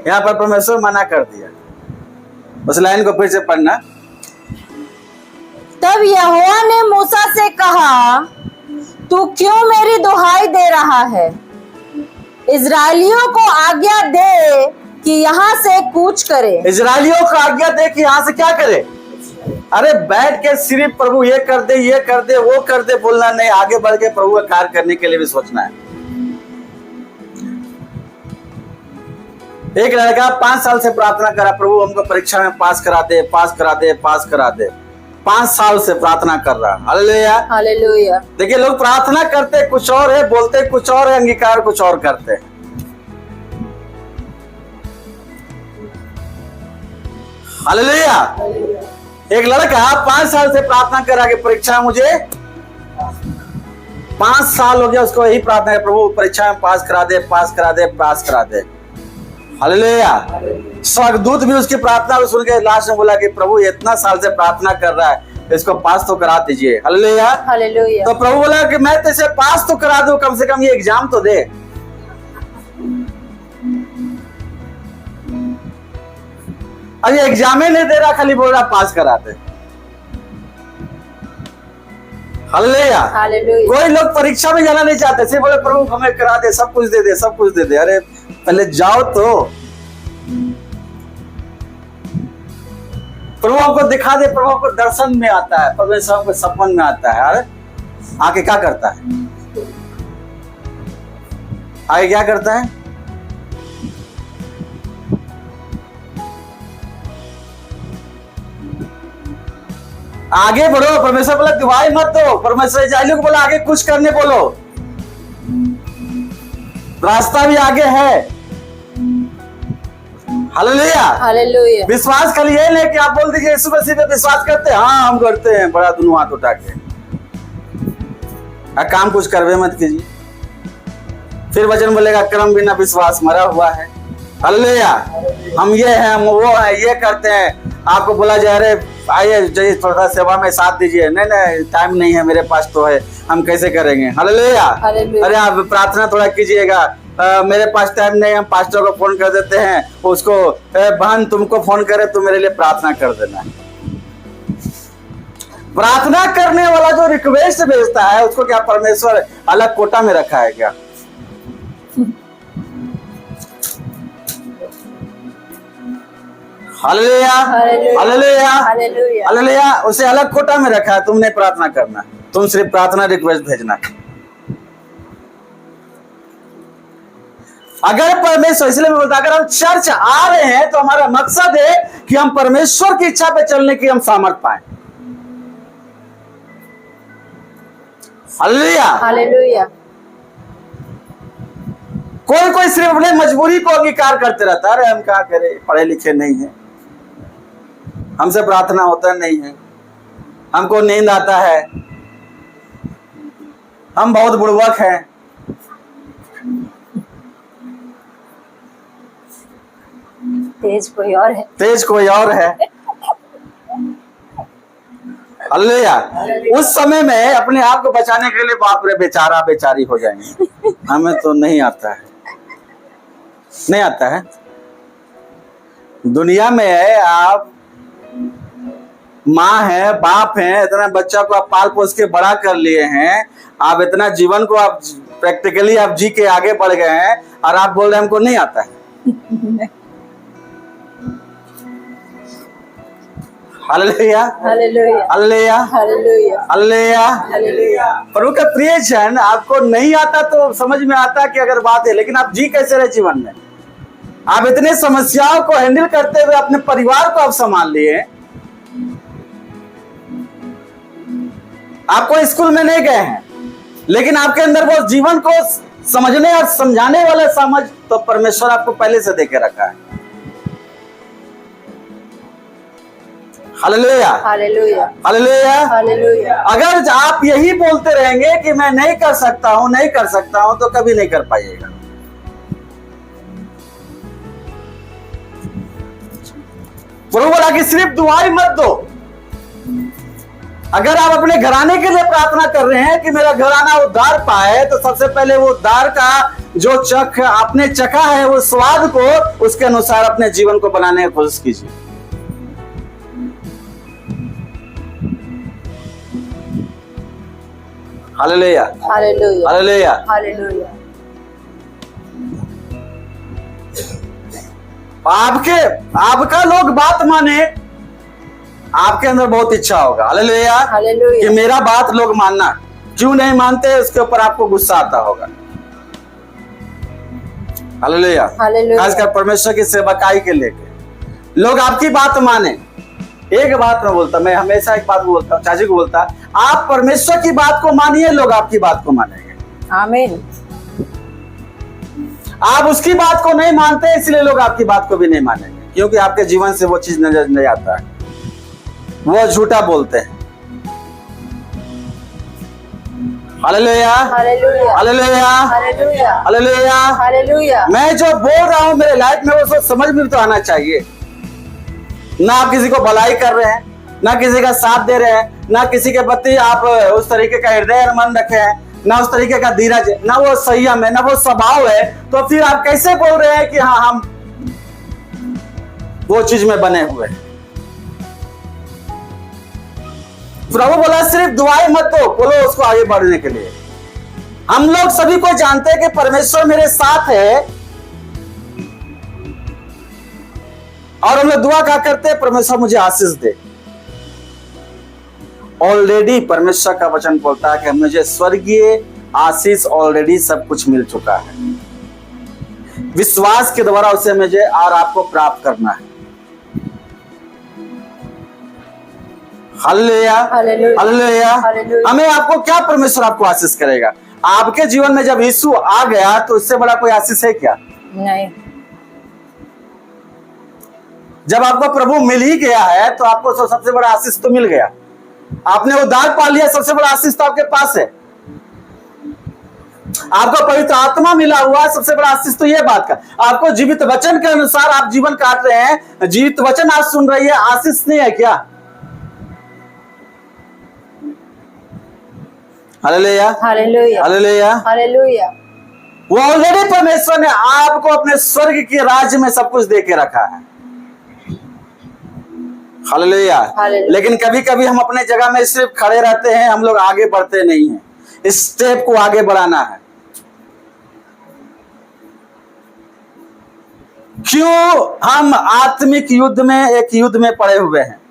यहाँ पर परमेश्वर मना कर दिया। उस लाइन को फिर से पढ़ना। तब यहोवा ने मूसा से कहा, तू क्यों मेरी दुहाई दे रहा है। इजराइलियों को आज्ञा दे कि यहाँ से कूच करे। इजराइलियों को आज्ञा दे कि यहाँ से क्या करे। अरे बैठ के सिर्फ प्रभु ये कर दे, ये कर दे, वो कर दे बोलना नहीं, आगे बढ़ के प्रभु का कार्य करने के लिए भी सोचना है। एक लड़का 5 साल से प्रार्थना करा, प्रभु हमको परीक्षा में पास करा दे, पास करा दे, पास करा दे। 5 साल से प्रार्थना कर रहा। Hallelujah hallelujah. देखिए, लोग प्रार्थना करते कुछ और है, बोलते कुछ और है, अंगीकार कुछ और करते हैं। हालेलुया। एक लड़का 5 साल से प्रार्थना करा कि परीक्षा मुझे, 5 साल हो गया उसको यही प्रार्थना है, प्रभु परीक्षा में पास करा दे, पास करा दे, पास करा दे। हालेलुया। स्वर्गदूत भी उसकी प्रार्थना को सुन के लास्ट में बोला कि प्रभु इतना साल से प्रार्थना कर रहा है, इसको पास तो करा दीजिए। Hallelujah hallelujah. तो प्रभु बोला कि मैं तेरे पास तो करा दूं, कम से कम ये एग्जाम तो दे। अभी एग्जाम ही नहीं दे रहा, खाली बोल रहा पास करा दे। Hallelujah hallelujah. कोई लोग परीक्षा में जाना नहीं चाहते, सिर्फ बोले प्रभु हमें करा दे, सब कुछ दे दे, सब कुछ दे दे। अरे पहले जाओ तो, प्रभु हमको दिखा दे, प्रभु हमको दर्शन में आता है, परमेश्वर हमको सपन में आता है। अरे आके क्या करता है, आगे क्या करता है, आगे बढ़ो। परमेश्वर बोला दुआई मत दो। परमेश्वर इस्राएलियों को बोला आगे कुछ करने बोलो, रास्ता भी आगे है। Hallelujah, hallelujah. विश्वास कर ये नहीं कि आप बोल दीजिए यीशु मसीह पे विश्वास करते हैं, हाँ हम करते हैं, बड़ा दोनों हाथ उठा के काम कुछ करवे मत कीजिए। फिर वचन बोलेगा कर्म बिना विश्वास मरा हुआ है। हालेलुया, हम ये हैं, हम वो है, ये करते हैं। आपको बोला जाए अरे आइए जाइए थोड़ा सा सेवा में साथ दीजिए, नहीं नहीं टाइम नहीं है मेरे पास तो है, हम कैसे करेंगे। हालेलुया, अरे आप प्रार्थना थोड़ा कीजिएगा, मेरे पास टाइम नहीं, हम पास्टर को फोन कर देते हैं, उसको बहन तुमको फोन करे तो मेरे लिए प्रार्थना कर देना। प्रार्थना करने वाला जो रिक्वेस्ट भेजता है उसको क्या परमेश्वर अलग कोटा में रखा है क्या? हालेलुया, हालेलुया, हालेलुया, उसे अलग कोटा में रखा है। तुमने प्रार्थना करना, तुम सिर्फ प्रार्थना रिक्वेस्ट भेजना। अगर परमेश्वर, इसलिए मैं बोलता अगर हम चर्च आ रहे हैं तो हमारा मकसद है कि हम परमेश्वर की इच्छा पे चलने की हम सामर्थ पाए। Hallelujah, hallelujah. कोई कोई सिर्फ अपने मजबूरी को अंगीकार करते रहता है, अरे हम क्या करें, पढ़े लिखे नहीं है, हमसे प्रार्थना होता नहीं है, हमको नींद आता है, हम बहुत बुड़बक हैं। तेज कोई और है, तेज कोई और है। हालेलुया, उस समय में अपने आप को बचाने के लिए बाप रे बेचारा बेचारी हो जाएंगे। हमें तो नहीं आता है, नहीं आता है। दुनिया में आप माँ है, बाप है, इतना बच्चा को आप पाल पोस के बड़ा कर लिए हैं, आप इतना जीवन को आप प्रैक्टिकली आप जी के आगे बढ़ गए हैं और आप बोल रहे हैं हमको नहीं आता है। Hallelujah, hallelujah, hallelujah, hallelujah, hallelujah, hallelujah. प्रभु का प्रिय जन, आपको नहीं आता तो समझ में आता कि अगर बात है, लेकिन आप जी कैसे रहे जीवन में? आप इतने समस्याओं को हैंडल करते हुए अपने परिवार को आप संभाल लिए। आप कोई स्कूल में नहीं गए हैं, लेकिन आपके अंदर वो जीवन को समझने और समझाने वाला समझ तो परमेश्वर आपको पहले से देके रखा है। Hallelujah, hallelujah, hallelujah, hallelujah. अगर आप यही बोलते रहेंगे कि मैं नहीं कर सकता हूं, नहीं कर सकता हूं, तो कभी नहीं कर पाइएगा। प्रभु बोला कि सिर्फ दुआई मत दो। अगर आप अपने घराने के लिए प्रार्थना कर रहे हैं कि मेरा घराना उद्धार पाए, तो सबसे पहले वो उद्धार का जो चख आपने चखा है, वो स्वाद को उसके अनुसार अपने जीवन को बनाने की कोशिश कीजिए। Hallelujah, hallelujah, hallelujah. हालेलुया। आपका लोग बात माने, आपके अंदर बहुत इच्छा होगा। Hallelujah, hallelujah. कि मेरा बात लोग मानना, क्यों नहीं मानते उसके ऊपर आपको गुस्सा आता होगा। Hallelujah, hallelujah. खासकर परमेश्वर की सेवकाई के लेके लोग आपकी बात माने। एक बात मैं बोलता, मैं हमेशा एक बात बोलता हूँ, चाची को बोलता, आप परमेश्वर की बात को मानिए, लोग आपकी बात को मानेंगे। आमीन। आप उसकी बात को नहीं मानते, इसलिए लोग आपकी बात को भी नहीं मानेंगे, क्योंकि आपके जीवन से वो चीज नजर नहीं आता है, वो झूठा बोलते हैं। Hallelujah, hallelujah, hallelujah, hallelujah, hallelujah. Hallelujah. मैं जो बोल रहा हूं मेरे लाइफ में वो सोच समझ में तो आना चाहिए। ना आप किसी को भलाई कर रहे हैं, ना किसी का साथ दे रहे हैं, ना किसी के प्रति आप उस तरीके का हृदय मन रखे हैं, ना उस तरीके का धीरज, ना वो संयम है, ना वो स्वभाव है, तो फिर आप कैसे बोल रहे हैं कि हाँ हम वो चीज में बने हुए हैं? प्रभु बोला सिर्फ दुआई मत दो, बोलो उसको आगे बढ़ने के लिए। हम लोग सभी को जानते हैं कि परमेश्वर मेरे साथ है, और हम लोग दुआ क्या करते हैं, परमेश्वर मुझे आशीष दे। ऑलरेडी परमेश्वर का वचन बोलता है कि मुझे स्वर्गीय आशीष ऑलरेडी सब कुछ मिल चुका है, विश्वास के द्वारा उसे मुझे और आपको प्राप्त करना है। Hallelujah hallelujah. हालेलुया। हालेलुया। हमें आपको क्या परमेश्वर आपको आशीष करेगा? आपके जीवन में जब यीशु आ गया तो इससे बड़ा कोई आशीष है क्या? नहीं। जब आपको प्रभु मिल ही गया है तो आपको सबसे बड़ा आशीष तो मिल गया। आपने उद्धार पा लिया, सबसे बड़ा आशीष तो आपके पास है। आपको पवित्र आत्मा मिला हुआ, सबसे बड़ा आशीष तो यह बात का। आपको जीवित वचन के अनुसार आप जीवन काट रहे हैं, जीवित वचन आज सुन रही है, आशीष नहीं है क्या? Hallelujah hallelujah. हालेलुया। हालेलुया। वो ऑलरेडी परमेश्वर ने आपको अपने स्वर्ग के राज्य में सब कुछ दे के रखा है। हालेलुया। हालेलुया। लेकिन कभी कभी हम अपने जगह में सिर्फ खड़े रहते हैं, हम लोग आगे बढ़ते नहीं हैं। इस स्टेप को आगे बढ़ाना है। क्यों? हम आत्मिक युद्ध में, एक युद्ध में पड़े हुए हैं।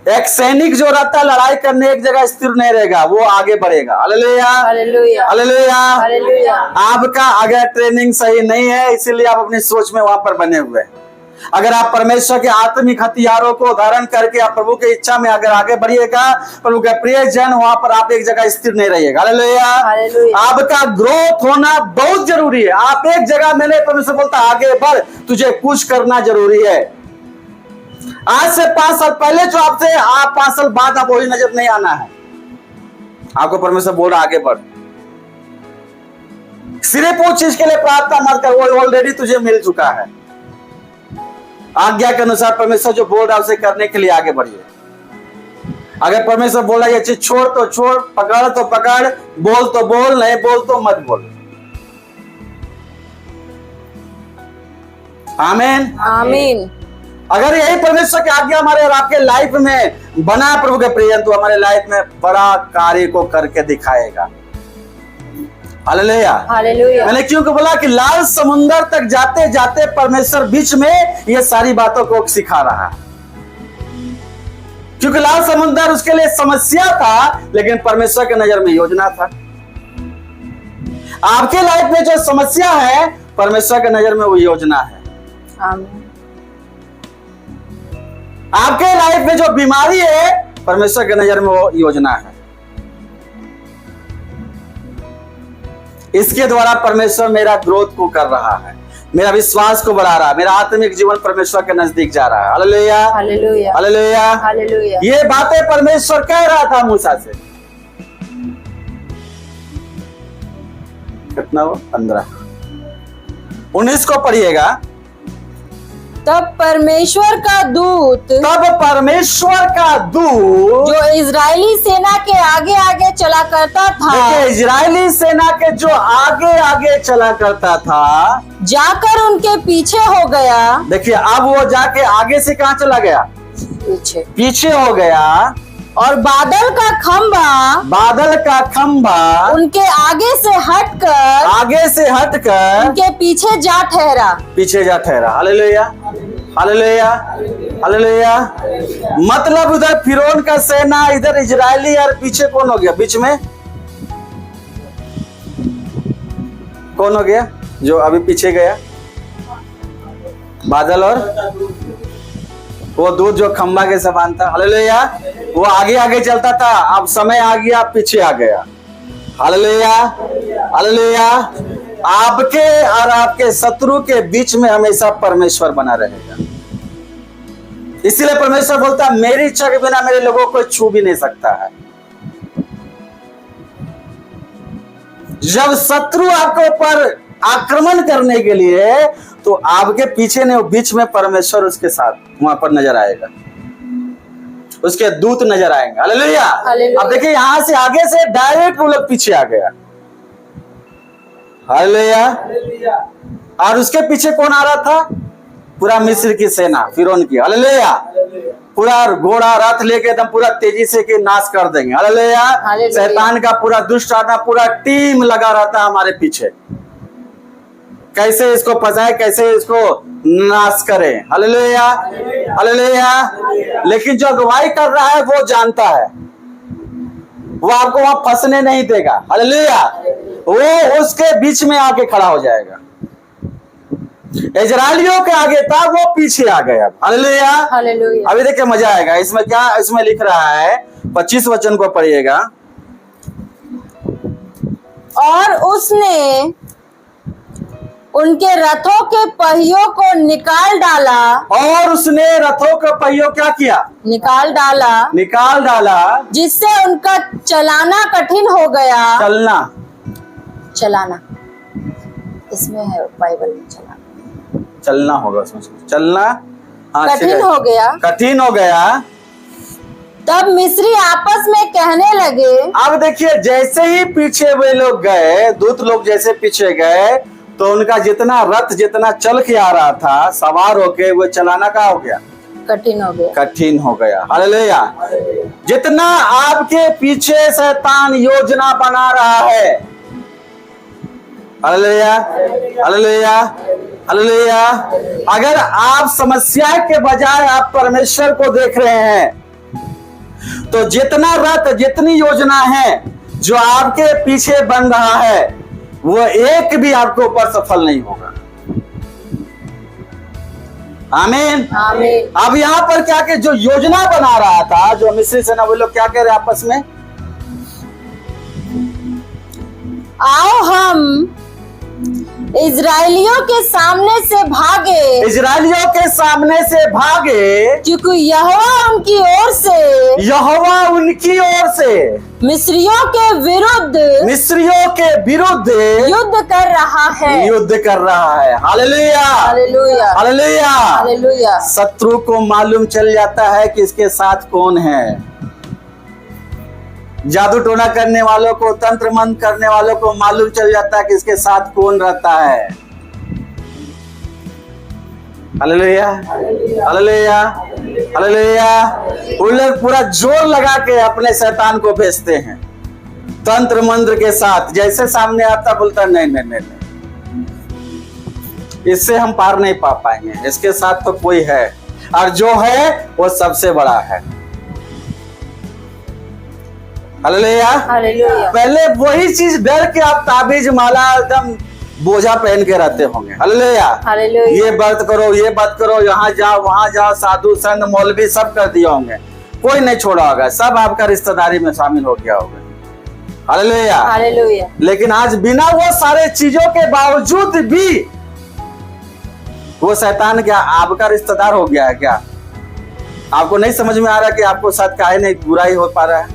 एक सैनिक जो रहता है लड़ाई करने एक जगह स्थिर नहीं रहेगा, वो आगे बढ़ेगा। Hallelujah hallelujah. हालेलुया। हालेलुया। आपका अगर ट्रेनिंग सही नहीं है, इसीलिए आप अपनी सोच में वहां पर बने हुए हैं। अगर आप परमेश्वर के आत्मिक हथियारों को धारण करके आप प्रभु की इच्छा में अगर आगे बढ़िएगा, प्रभु के प्रिय जन, वहां पर आप एक जगह स्थिर नहीं रहिएगा। हालेलुया। हालेलुया। आपका ग्रोथ होना बहुत जरूरी है। आप एक जगह में नहीं, परमेश्वर बोलता आगे बढ़, तुझे कुछ करना जरूरी है। आज से 5 साल पहले जो आपसे, आप 5 साल बाद आप वही नजर नहीं आना है। आपको परमेश्वर बोल रहा आगे बढ़। सिर्फ वो चीज के लिए प्रार्थना मत कर, वो ऑलरेडी तुझे मिल चुका है। आज्ञा के अनुसार परमेश्वर जो बोल रहा है उसे करने के लिए आगे बढ़िए। अगर परमेश्वर बोल रहा है ये चीज छोड़ तो छोड़, पकड़ तो पकड़, बोल तो बोल, नहीं बोल तो मत बोल। आमीन आमीन। अगर यही परमेश्वर की आज्ञा हमारे और आपके लाइफ में बना प्रभु के प्रिय, तो हमारे लाइफ में बड़ा कार्य को करके दिखाएगा। Hallelujah hallelujah. मैंने क्योंकि बोला कि लाल समुंदर तक जाते जाते परमेश्वर बीच में ये सारी बातों को सिखा रहा है। क्योंकि लाल समुंदर उसके लिए समस्या था, लेकिन परमेश्वर के नजर में योजना था। आपके लाइफ में जो समस्या है, परमेश्वर के नजर में वो योजना है। आमीन। आपके लाइफ में जो बीमारी है, परमेश्वर के नजर में वो योजना है। इसके द्वारा परमेश्वर मेरा ग्रोथ को कर रहा है, मेरा विश्वास को बढ़ा रहा है, मेरा आत्मिक जीवन परमेश्वर के नजदीक जा रहा है। Hallelujah hallelujah. Hallelujah hallelujah. ये बातें परमेश्वर कह रहा था मूसा से। कितना वो 15 19 को पढ़िएगा। तब परमेश्वर का दूत जो इजरायली सेना के आगे आगे चला करता था, देखिए इजरायली सेना के जो आगे आगे चला करता था, जाकर उनके पीछे हो गया। देखिए अब वो जाके आगे से कहाँ चला गया? पीछे हो गया। और बादल का खंभा उनके आगे से हटकर उनके पीछे जा ठहरा। Hallelujah hallelujah hallelujah. मतलब उधर फिरौन का सेना, इधर इजरायली, और पीछे कौन हो गया? बीच में कौन हो गया जो अभी पीछे गया? बादल और वो दूध जो खंबा के समान था। हालेलुया। वो आगे आगे चलता था, अब समय आ गया, पीछे आ गया। Hallelujah hallelujah. आपके और आपके शत्रु के बीच में हमेशा परमेश्वर बना रहेगा। इसीलिए परमेश्वर बोलता है मेरी इच्छा के बिना मेरे लोगों को छू भी नहीं सकता है। जब शत्रु आपके ऊपर आक्रमण करने के लिए, तो आपके पीछे नहीं, बीच में परमेश्वर उसके साथ वहां पर नजर आएगा, उसके दूत नजर आएंगे। हालेलुया। अब देखिए यहां से आगे से डायरेक्ट वो लोग पीछे आ गया। हालेलुया। और उसके पीछे कौन आ रहा था? पूरा मिस्र की सेना, फिरौन की। हालेलुया। पूरा घोड़ा रथ लेके एकदम पूरा तेजी से के नाश कर देंगे। हालेलुया। शैतान का पूरा दुष्ट आत्मा, पूरा टीम लगा रहता है हमारे पीछे, कैसे इसको फंसाए, कैसे इसको नाश करें। Hallelujah hallelujah. लेकिन जो अगुवाई कर रहा है वो जानता है, वो आपको वहां फंसने नहीं देगा। हालेलुया। वो उसके बीच में आके खड़ा हो जाएगा। इजरायलियों के आगे था, वो पीछे आ गए। अब हालेलुया, हालेलुया। अभी देखिए मजा आएगा। इसमें क्या इसमें लिख रहा है, 25 वचन को पढ़िएगा। और उसने उनके रथों के पहियों को निकाल डाला, और उसने रथों के पहियों क्या किया? निकाल डाला, जिससे उनका चलाना कठिन हो गया। चलाना इसमें है, बाइबल में चलना होगा उसमें, चलना। हाँ, कठिन हो गया। तब मिस्री आपस में कहने लगे। अब देखिए, जैसे ही पीछे वे लोग गए, दूत लोग जैसे पीछे गए, तो उनका जितना रथ जितना चल के आ रहा था सवार होके, वो चलाना का हो गया? कठिन हो गया। हालेलुया। जितना आपके पीछे शैतान योजना बना रहा है, हालेलुया, हालेलुया, हालेलुया, अगर आप समस्या के बजाय आप परमेश्वर को देख रहे हैं, तो जितना रथ जितनी योजना है जो आपके पीछे बन रहा है, वो एक भी आपके ऊपर सफल नहीं होगा। आमीन, आमीन। अब यहाँ पर क्या कि जो योजना बना रहा था, जो मिस्री सेना, वो लोग क्या कह रहे आपस में? आओ हम इजरायलियों के सामने से भागे, क्योंकि यहोवा उनकी ओर से मिस्रियों के विरुद्ध युद्ध कर रहा है। Hallelujah, hallelujah, hallelujah, hallelujah. शत्रु को मालूम चल जाता है कि इसके साथ कौन है। जादू टोना करने वालों को, तंत्र मंत्र करने वालों को मालूम चल जाता है कि इसके साथ कौन रहता है। Hallelujah, hallelujah, hallelujah. वो लोग पूरा जोर लगा के अपने शैतान को भेजते हैं तंत्र मंत्र के साथ। जैसे सामने आता बोलता नहीं नहीं नहीं, इससे हम पार नहीं पा पाएंगे, इसके साथ तो कोई है, और जो है वो सबसे बड़ा है। Hallelujah, hallelujah. पहले वही चीज डर के आप ताबीज माला एकदम बोझा पहन के रहते होंगे। Hallelujah, hallelujah. ये व्रत करो, ये मत करो, यहाँ जाओ वहां जाओ, साधु संत मौलवी सब कर दिए होंगे, कोई नहीं छोड़ा होगा, सब आपका रिश्तेदारी में शामिल हो गया होगा। Hallelujah, hallelujah. लेकिन आज बिना वो सारे चीजों के बावजूद भी वो शैतान क्या आपका रिश्तेदार हो गया है क्या? आपको नहीं समझ में आ रहा कि आपको साथ काहे नहीं बुराई हो पा रहा है?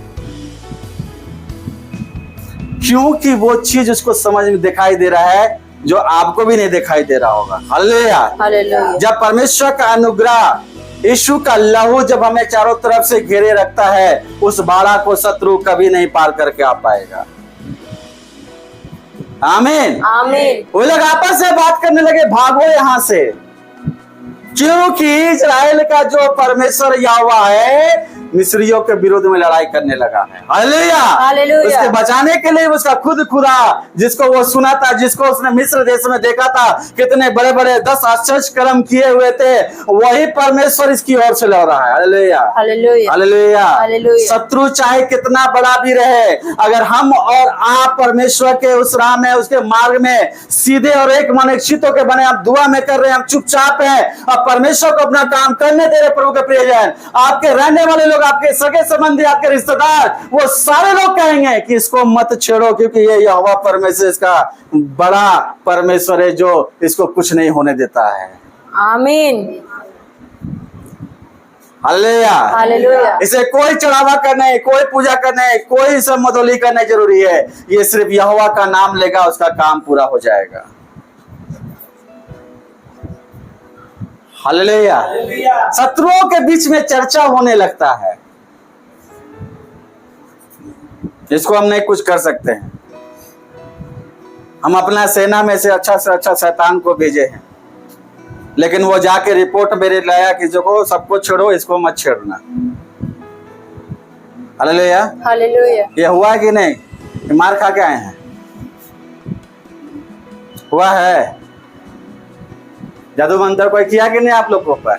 क्योंकि वो चीज उसको समझ में दिखाई दे रहा है जो आपको भी नहीं दिखाई दे रहा होगा। Hallelujah, hallelujah. जब परमेश्वर का अनुग्रह, यीशु का लहू जब हमें चारों तरफ से घेरे रखता है, उस बाड़ा को शत्रु कभी नहीं पार करके आ पाएगा। आमीन, आमीन। वो लोग आपस में बात करने लगे, भागो यहां से, क्योंकि इजराइल का जो परमेश्वर यहोवा है मिस्रियों के विरोध में लड़ाई करने लगा है। Hallelujah, hallelujah. उसके बचाने के लिए उसका खुद खुदा, जिसको वो सुना था, जिसको उसने मिस्र देश में देखा था, कितने बड़े बड़े 10 आश्चर्य कर्म किए हुए थे, वही परमेश्वर इसकी ओर से लड़ रहा है। Hallelujah, hallelujah, hallelujah, hallelujah. शत्रु चाहे कितना बड़ा भी रहे, अगर हम और आप परमेश्वर के उस राह में, उसके मार्ग में सीधे और एक मन एक चित्त के बने, आप दुआ में कर रहे हैं, हम चुपचाप हैं, अब परमेश्वर को अपना काम करने दे रहे। प्रभु के प्रियजन, आपके रहने वाले लोग, आपके सगे संबंधी, आपके रिश्तेदार, वो सारे लोग कहेंगे कि इसको मत छेड़ो, क्योंकि ये यहोवा परमेश्वर इसका बड़ा परमेश्वर है जो इसको कुछ नहीं होने देता है। आमीन, हालेलुया, हालेलुया। इसे कोई चढ़ावा करने, कोई पूजा करने, कोई सब मदोली करने जरूरी है, ये सिर्फ यहोवा का नाम लेगा, उसका काम पूरा हो जाएगा। हालेलुया, शत्रुओं के बीच में चर्चा होने लगता है, इसको हम नहीं कुछ कर सकते हैं। हम अपना सेना में से अच्छा शैतान को भेजे हैं, लेकिन वो जाके रिपोर्ट मेरे लाया कि जो सबको छेड़ो, इसको मत छेड़ना। Hallelujah, hallelujah. ये हुआ कि नहीं? मार खा के आए हैं, हुआ है? जादू मंत्र कोई किया कि नहीं आप लोग को ऊपर?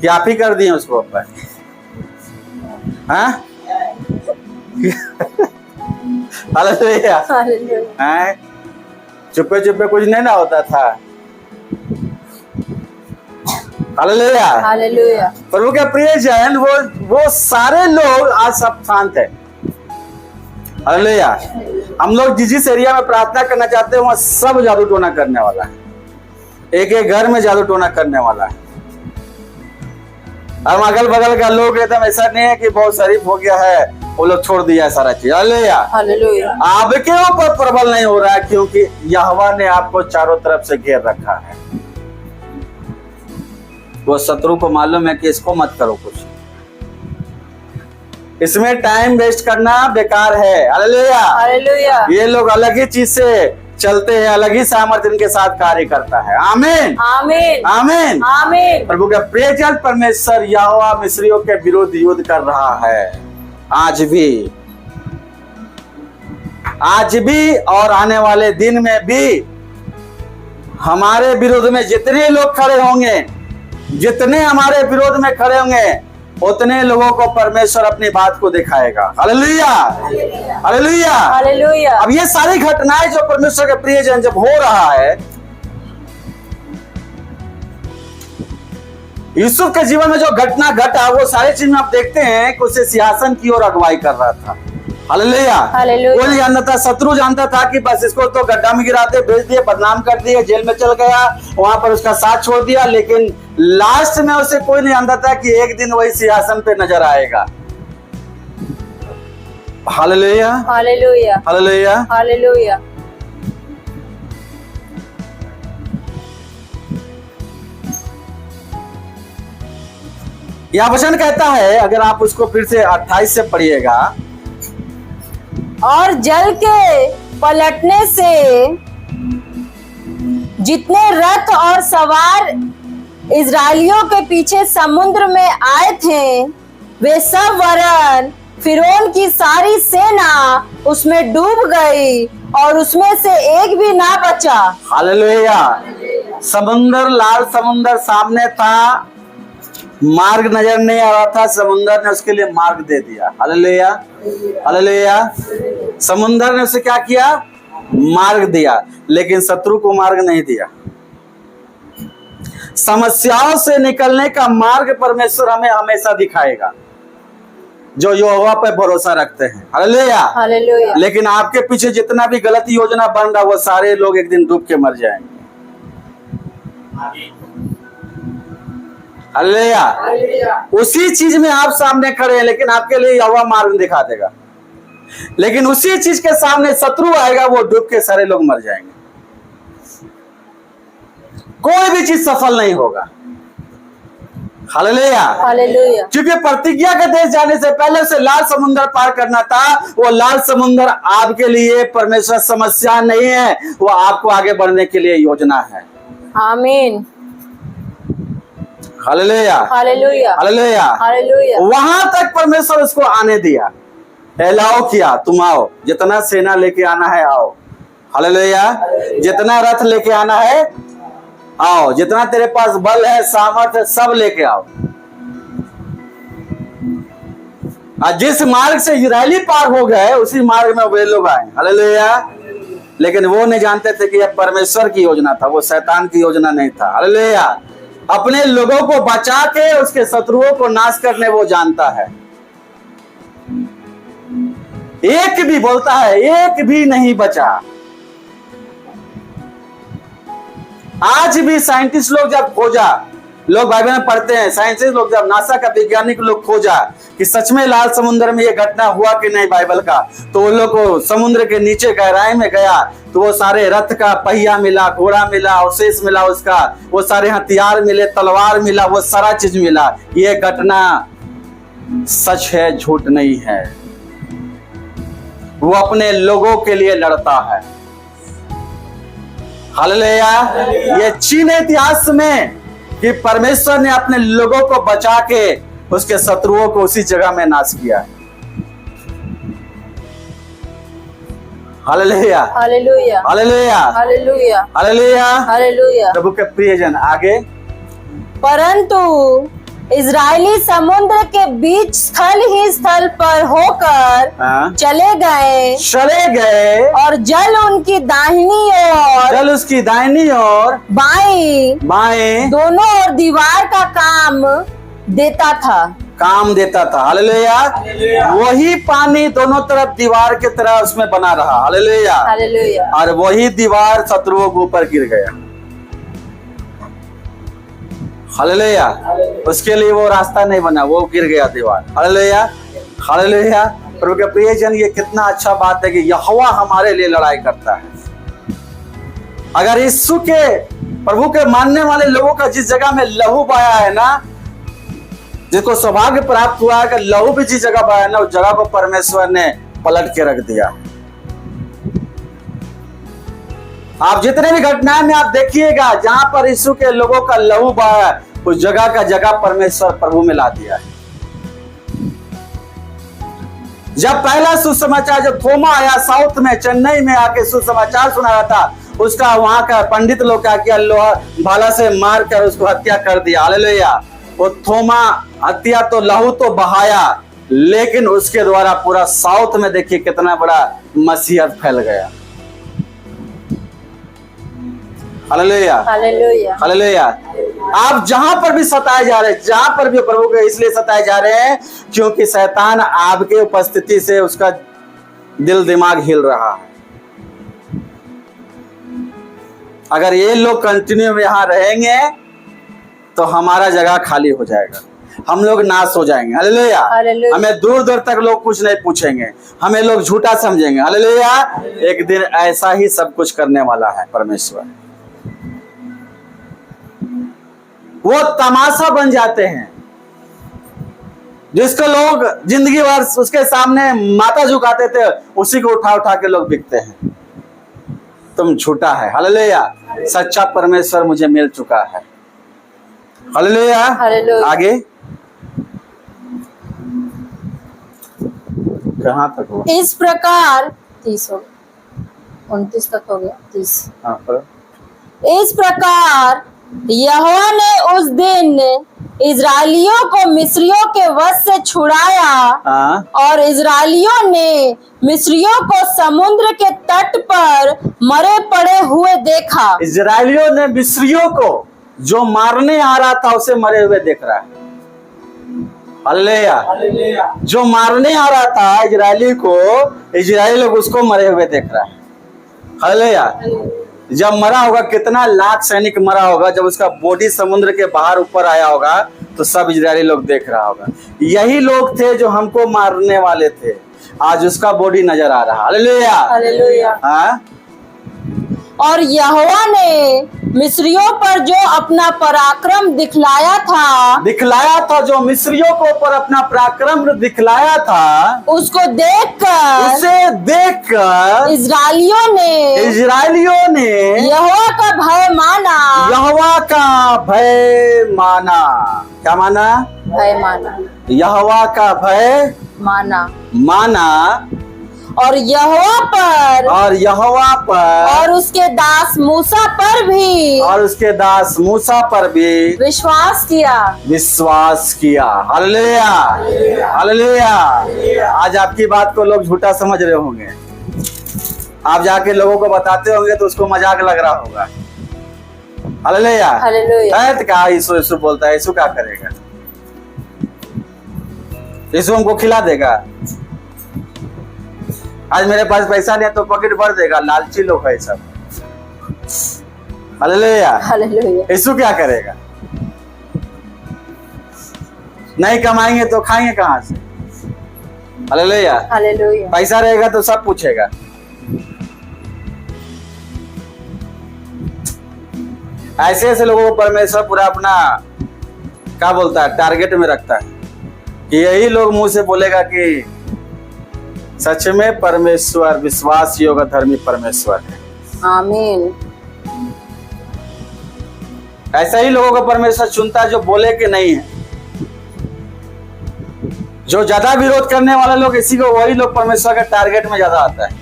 क्या आप ही कर दिए उसको ऊपर? हाँ, हालेलुया, हालेलुया। हैं? चुपे चुपे कुछ नहीं ना होता था। हालेलुया। हालेलुया। प्रभु के प्रिय जन, वो सारे लोग आज सब शांत है। हालेलुया। हम लोग जिस एरिया में प्रार्थना करना चाहते हैं वहां सब जादू टोना करने वाला है, एक एक घर में जादू टोना करने वाला है। हम अगल बगल का लोग एकदम ऐसा नहीं है कि बहुत शरीफ हो गया है, वो लोग छोड़ दिया है सारा चीज। हालेलुया। हालेलुया। आपके ऊपर प्रबल नहीं हो रहा है, क्योंकि यहोवा ने आपको चारों तरफ से घेर रखा है। वो शत्रु को मालूम है कि इसको मत करो कुछ, इसमें टाइम वेस्ट करना बेकार है। हालेलुया। हालेलुया। ये लोग अलग ही चीज से चलते हैं, अलग ही सामर्थ्य इनके साथ कार्य करता है। आमीन आमीन। आमीन। आमीन। प्रभु का प्रिय जन, परमेश्वर यहोवा मिस्रियों के विरुद्ध युद्ध कर रहा है आज भी और आने वाले दिन में भी। हमारे विरोध में जितने लोग खड़े होंगे, जितने हमारे विरोध में खड़े होंगे, उतने लोगों को परमेश्वर अपनी बात को दिखाएगा। हालेलुया। हालेलुया। हालेलुया। अब ये सारी घटनाएं जो परमेश्वर के प्रिय जन जब हो रहा है, यूसुफ के जीवन में जो घटना घटा, वो सारी चीज में आप देखते हैं कि उसे सिंहासन की ओर अगुवाई कर रहा था। हालेलुया। हालेलुया। वो नहीं जानता था, शत्रु जानता था कि बस इसको तो गड्ढा में गिराते, भेज दिए, बदनाम कर दिए, जेल में चल गया, वहां पर उसका साथ छोड़ दिया। लेकिन लास्ट में उसे कोई नहीं जानता था कि एक दिन वही सिंहासन पे नजर आएगा। हालेलुया। हालेलुया। हालेलुया। हालेलुया। यह वचन कहता है, अगर आप उसको फिर से 28 से पढ़िएगा, और जल के पलटने से जितने रथ और सवार इजरायलियों के पीछे समुद्र में आए थे, वे सब वरन फिरौन की सारी सेना उसमें डूब गई और उसमें से एक भी ना बचा। हालेलुया। समुंदर, लाल समुंदर सामने था, मार्ग नजर नहीं आ रहा था, समुंदर ने उसके लिए मार्ग दे दिया। हालेलुया। हालेलुया। समुंदर ने उसे क्या किया? मार्ग दिया, लेकिन शत्रु को मार्ग नहीं दिया। समस्याओं से निकलने का मार्ग परमेश्वर हमें हमेशा दिखाएगा, जो यहोवा पे भरोसा रखते हैं। हालेलुया। हालेलुया। लेकिन आपके पीछे जितना भी गलत योजना बन रहा, वो सारे लोग एक दिन डूब के मर जाएंगे। हालेलुया। उसी चीज में आप सामने खड़े हैं, लेकिन आपके लिए यहोवा मार्ग दिखा देगा। लेकिन उसी चीज के सामने शत्रु आएगा, वो डूब के सारे लोग मर जाएंगे। कोई भी चीज सफल नहीं होगा। हालेलुया। हालेलुया। क्योंकि प्रतिज्ञा के देश जाने से पहले उसे लाल समुद्र पार करना था। वो लाल समुद्र आपके लिए परमेश्वर समस्या नहीं है, वो आपको आगे बढ़ने के लिए योजना है। आमीन। हालेलुया। हालेलुया। हालेलुया। हालेलुया। वहां तक परमेश्वर उसको आने दिया, एलाओ किया, तुम आओ, जितना सेना लेके आना है आओ। हालेलुया। जितना रथ लेके आना है आओ, जितना तेरे पास बल है, सामर्थ्य है, सब लेके आओ। और जिस मार्ग से इजरायली पार हो गए, उसी मार्ग में वे लोग आए। हालेलुया। लेकिन वो नहीं जानते थे कि यह परमेश्वर की योजना था, वो शैतान की योजना नहीं था। हालेलुया। अपने लोगों को बचा के उसके शत्रुओं को नाश करने वो जानता है। एक भी, बोलता है, एक भी नहीं बचा। आज भी साइंटिस्ट लोग जब खोजा, लोग बाइबल में पढ़ते हैं, साइंटिस्ट लोग जब, नासा का वैज्ञानिक लोग खोजा कि सच में लाल समुद्र में ये घटना हुआ कि नहीं बाइबल का, तो वो लोग को समुद्र के नीचे गहराई में गया तो वो सारे रथ का पहिया मिला, घोड़ा मिला, अवशेष मिला उसका, वो सारे हथियार मिले, तलवार मिला, वो सारा चीज मिला। ये घटना सच है, झूठ नहीं है। वो अपने लोगों के लिए लड़ता है। हालेलुया। ये चीन इतिहास में कि परमेश्वर ने अपने लोगों को बचा के उसके शत्रुओं को उसी जगह में नाश किया है। Hallelujah. Hallelujah. Hallelujah. Hallelujah. Hallelujah. Hallelujah. प्रभु के प्रियजन, आगे। परंतु इजरायली समुद्र के बीच स्थल ही स्थल पर होकर हाँ, चले गए और जल उनकी दाहिनी ओर चल उसकी दाहिनी और बाएं बाएं दोनों ओर दीवार का काम देता था। हालेलुया। वही पानी दोनों तरफ दीवार के तरह उसमें बना रहा। हालेलुया। हालेलुया। और वही दीवार शत्रुओं के ऊपर गिर गया। हालेलुया। उसके लिए वो रास्ता नहीं बना, वो गिर गया दीवार। हालेलुया। हालेलुया। प्रभु के प्रियजन, ये कितना अच्छा बात है कि यहोवा हमारे लिए लड़ाई करता है। अगर यीशु के प्रभु के मानने वाले लोगों का जिस जगह में लहू बहाया है ना, जिसको सौभाग्य प्राप्त हुआ है कि लहू भी जिस जगह बहाया ना, उस जगह को परमेश्वर ने पलट के रख दिया। आप जितने भी घटनाएं में आप देखिएगा जहां पर यीशु के लोगों का लहू बहाया, उस जगह का जगह परमेश्वर प्रभु में ला दिया है। जब पहला सुसमाचार, जब थोमा आया साउथ में, चेन्नई में आके सुसमाचार सुनाया था, उसका वहां का पंडित लोग क्या किया, लोहा भाला से मार कर उसको हत्या कर दिया। हालेलुया। वो थोमा हत्या तो लहू तो बहाया, लेकिन उसके द्वारा पूरा साउथ में देखिए कितना बड़ा मसीहत फैल गया। हालेलुया। हालेलुया। हालेलुया। आप जहां पर भी सताए जा रहे हैं, जहां पर भी प्रभु के इसलिए सताए जा रहे हैं क्योंकि शैतान आपके उपस्थिति से उसका दिल दिमाग हिल रहा है। अगर ये लोग कंटिन्यू यहाँ रहेंगे तो हमारा जगह खाली हो जाएगा, हम लोग नाश हो जाएंगे। हालेलुया। हालेलुया। हमें दूर दूर तक लोग कुछ नहीं पूछेंगे, हमें लोग झूठा समझेंगे। हालेलुया। एक दिन ऐसा ही सब कुछ करने वाला है परमेश्वर। वो तमाशा बन जाते हैं, जिसको लोग जिंदगी भर उसके सामने माथा झुकाते थे, उसी को उठा उठा के लोग बिकते हैं। तुम झूठा है। हालेलुया। सच्चा परमेश्वर मुझे मिल चुका है। हालेलुया। हालेलुया। आगे कहाँ तक हो? इस प्रकार 30 हो गया, 29 तक हो गया, 30। हाँ, पर इस प्रकार यहोवा ने उस दिन इजरायलियों को मिस्रियों के वश से छुड़ाया हाँ, और इजरायलियों ने मिस्रियों को समुद्र के तट पर मरे पड़े हुए देखा। इजरायलियों ने मिस्रियों को जो मारने आ रहा था उसे मरे हुए देख रहा है। हालेलुया। जो मारने आ रहा था इजरायली को, इजरायली लोग उसको मरे हुए देख रहा है। हालेलुया। जब मरा होगा, कितना लाख सैनिक मरा होगा, जब उसका बॉडी समुद्र के बाहर ऊपर आया होगा तो सब इजरायली लोग देख रहा होगा। यही लोग थे जो हमको मारने वाले थे, आज उसका बॉडी नजर आ रहा। हालेलुया। हालेलुया। हाँ? और यहोवा ने मिस्रियों पर जो अपना पराक्रम दिखलाया था, जो मिस्रियों को ऊपर अपना पराक्रम दिखलाया था, उसको देखकर उसे देखकर इजरायलियों ने यहोवा का भय माना। यहोवा का भय माना। क्या माना? भय माना। यहोवा का भय माना और यहोवा पर और उसके दास मूसा पर भी विश्वास किया। हालेलुया। हालेलुया। आज आपकी बात को लोग झूठा समझ रहे होंगे, आप जाके लोगों को बताते होंगे तो उसको मजाक लग रहा होगा। हालेलुया। हालेलुया। तो क्या यीशु यीशु बोलता है, यीशु क्या करेगा? यीशु हमको खिला देगा? आज मेरे पास पैसा नहीं है तो पॉकेट भर देगा, लालची लोग है सब। हालेलुया। हालेलुया। यीशु क्या करेगा? नहीं कमाएंगे तो खाएंगे कहाँ से? हालेलुया। हालेलुया। पैसा रहेगा तो सब पूछेगा। ऐसे ऐसे लोगों को परमेश्वर पूरा अपना क्या बोलता है, टारगेट में रखता है कि यही लोग मुंह से बोलेगा कि सच में परमेश्वर विश्वास योग्य धर्मी परमेश्वर है। आमीन। ऐसा ही लोगों को परमेश्वर चुनता है जो बोले कि नहीं है। जो ज्यादा विरोध करने वाले लोग, इसी को वही लोग परमेश्वर के टारगेट में ज्यादा आता है।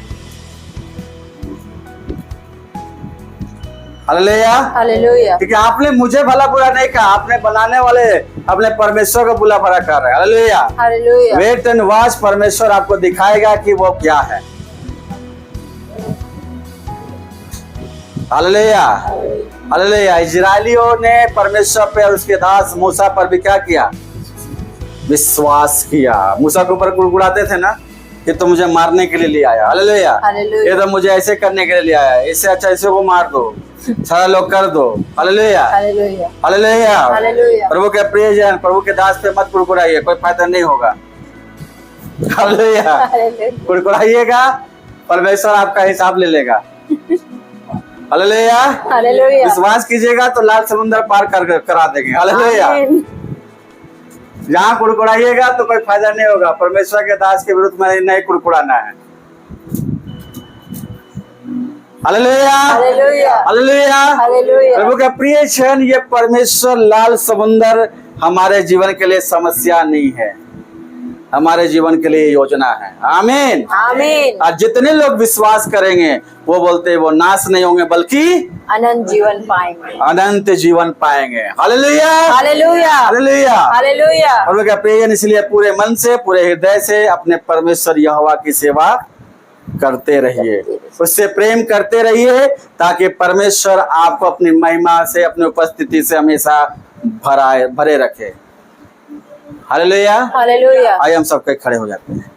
हालेलुया। हालेलुया। क्योंकि आपने मुझे भला बुरा नहीं कहा, आपने बनाने वाले अपने परमेश्वर को बुला भला कर रहे हैं। Hallelujah. Hallelujah. Wait and watch, परमेश्वर आपको दिखाएगा कि वो क्या है। हालेलुया। हालेलुया। इजरायलियों ने परमेश्वर पे और उसके दास मूसा पर भी क्या किया? विश्वास किया। मूसा के ऊपर कुड़कुड़ाते थे ना कि तुम मुझे मारने के लिए ले आया। हालेलुया। हालेलुया। ये तो मुझे ऐसे करने के लिए ले आया, इससे अच्छा इसे को मार दो, सारा लोग कर दो। हालेलुया। हालेलुया। हालेलुया। हालेलुया। प्रभु के प्रियजन, प्रभु के दास पे मत कुड़कुड़ाइए, कोई फायदा नहीं होगा। हालेलुया। हालेलुया। कुड़कुड़ाइएगा, परमेश्वर आपका हिसाब ले लेगा। हालेलुया। हालेलुया। विश्वास कीजिएगा तो लाल समुद्र पार करा देंगे। हालेलुया। आमीन। जहाँ कुड़कुड़ाइएगा तो कोई फायदा नहीं होगा। परमेश्वर के दास के विरुद्ध में नहीं कुड़कुड़ाना है। हालेलुया। हालेलुया। हालेलुया। हालेलुया। प्रभु का प्रिय क्षण, ये परमेश्वर लाल समुंदर हमारे जीवन के लिए समस्या नहीं है, हमारे जीवन के लिए योजना है। आमीन। आमीन। और जितने लोग विश्वास करेंगे वो बोलते हैं वो नाश नहीं होंगे बल्कि अनंत जीवन पाएंगे। अनंत जीवन पाएंगे। हालेलुया। हालेलुया। हालेलुया। हालेलुया। प्रभु का प्रियजन, इसलिए पूरे मन से, पूरे हृदय से अपने परमेश्वर यहोवा की सेवा करते रहिए, उससे प्रेम करते रहिए, ताकि परमेश्वर आपको अपनी महिमा से, अपनी उपस्थिति से हमेशा भरे रखे। हालेलुया। हालेलुया। आइए हम सबके खड़े हो जाते हैं।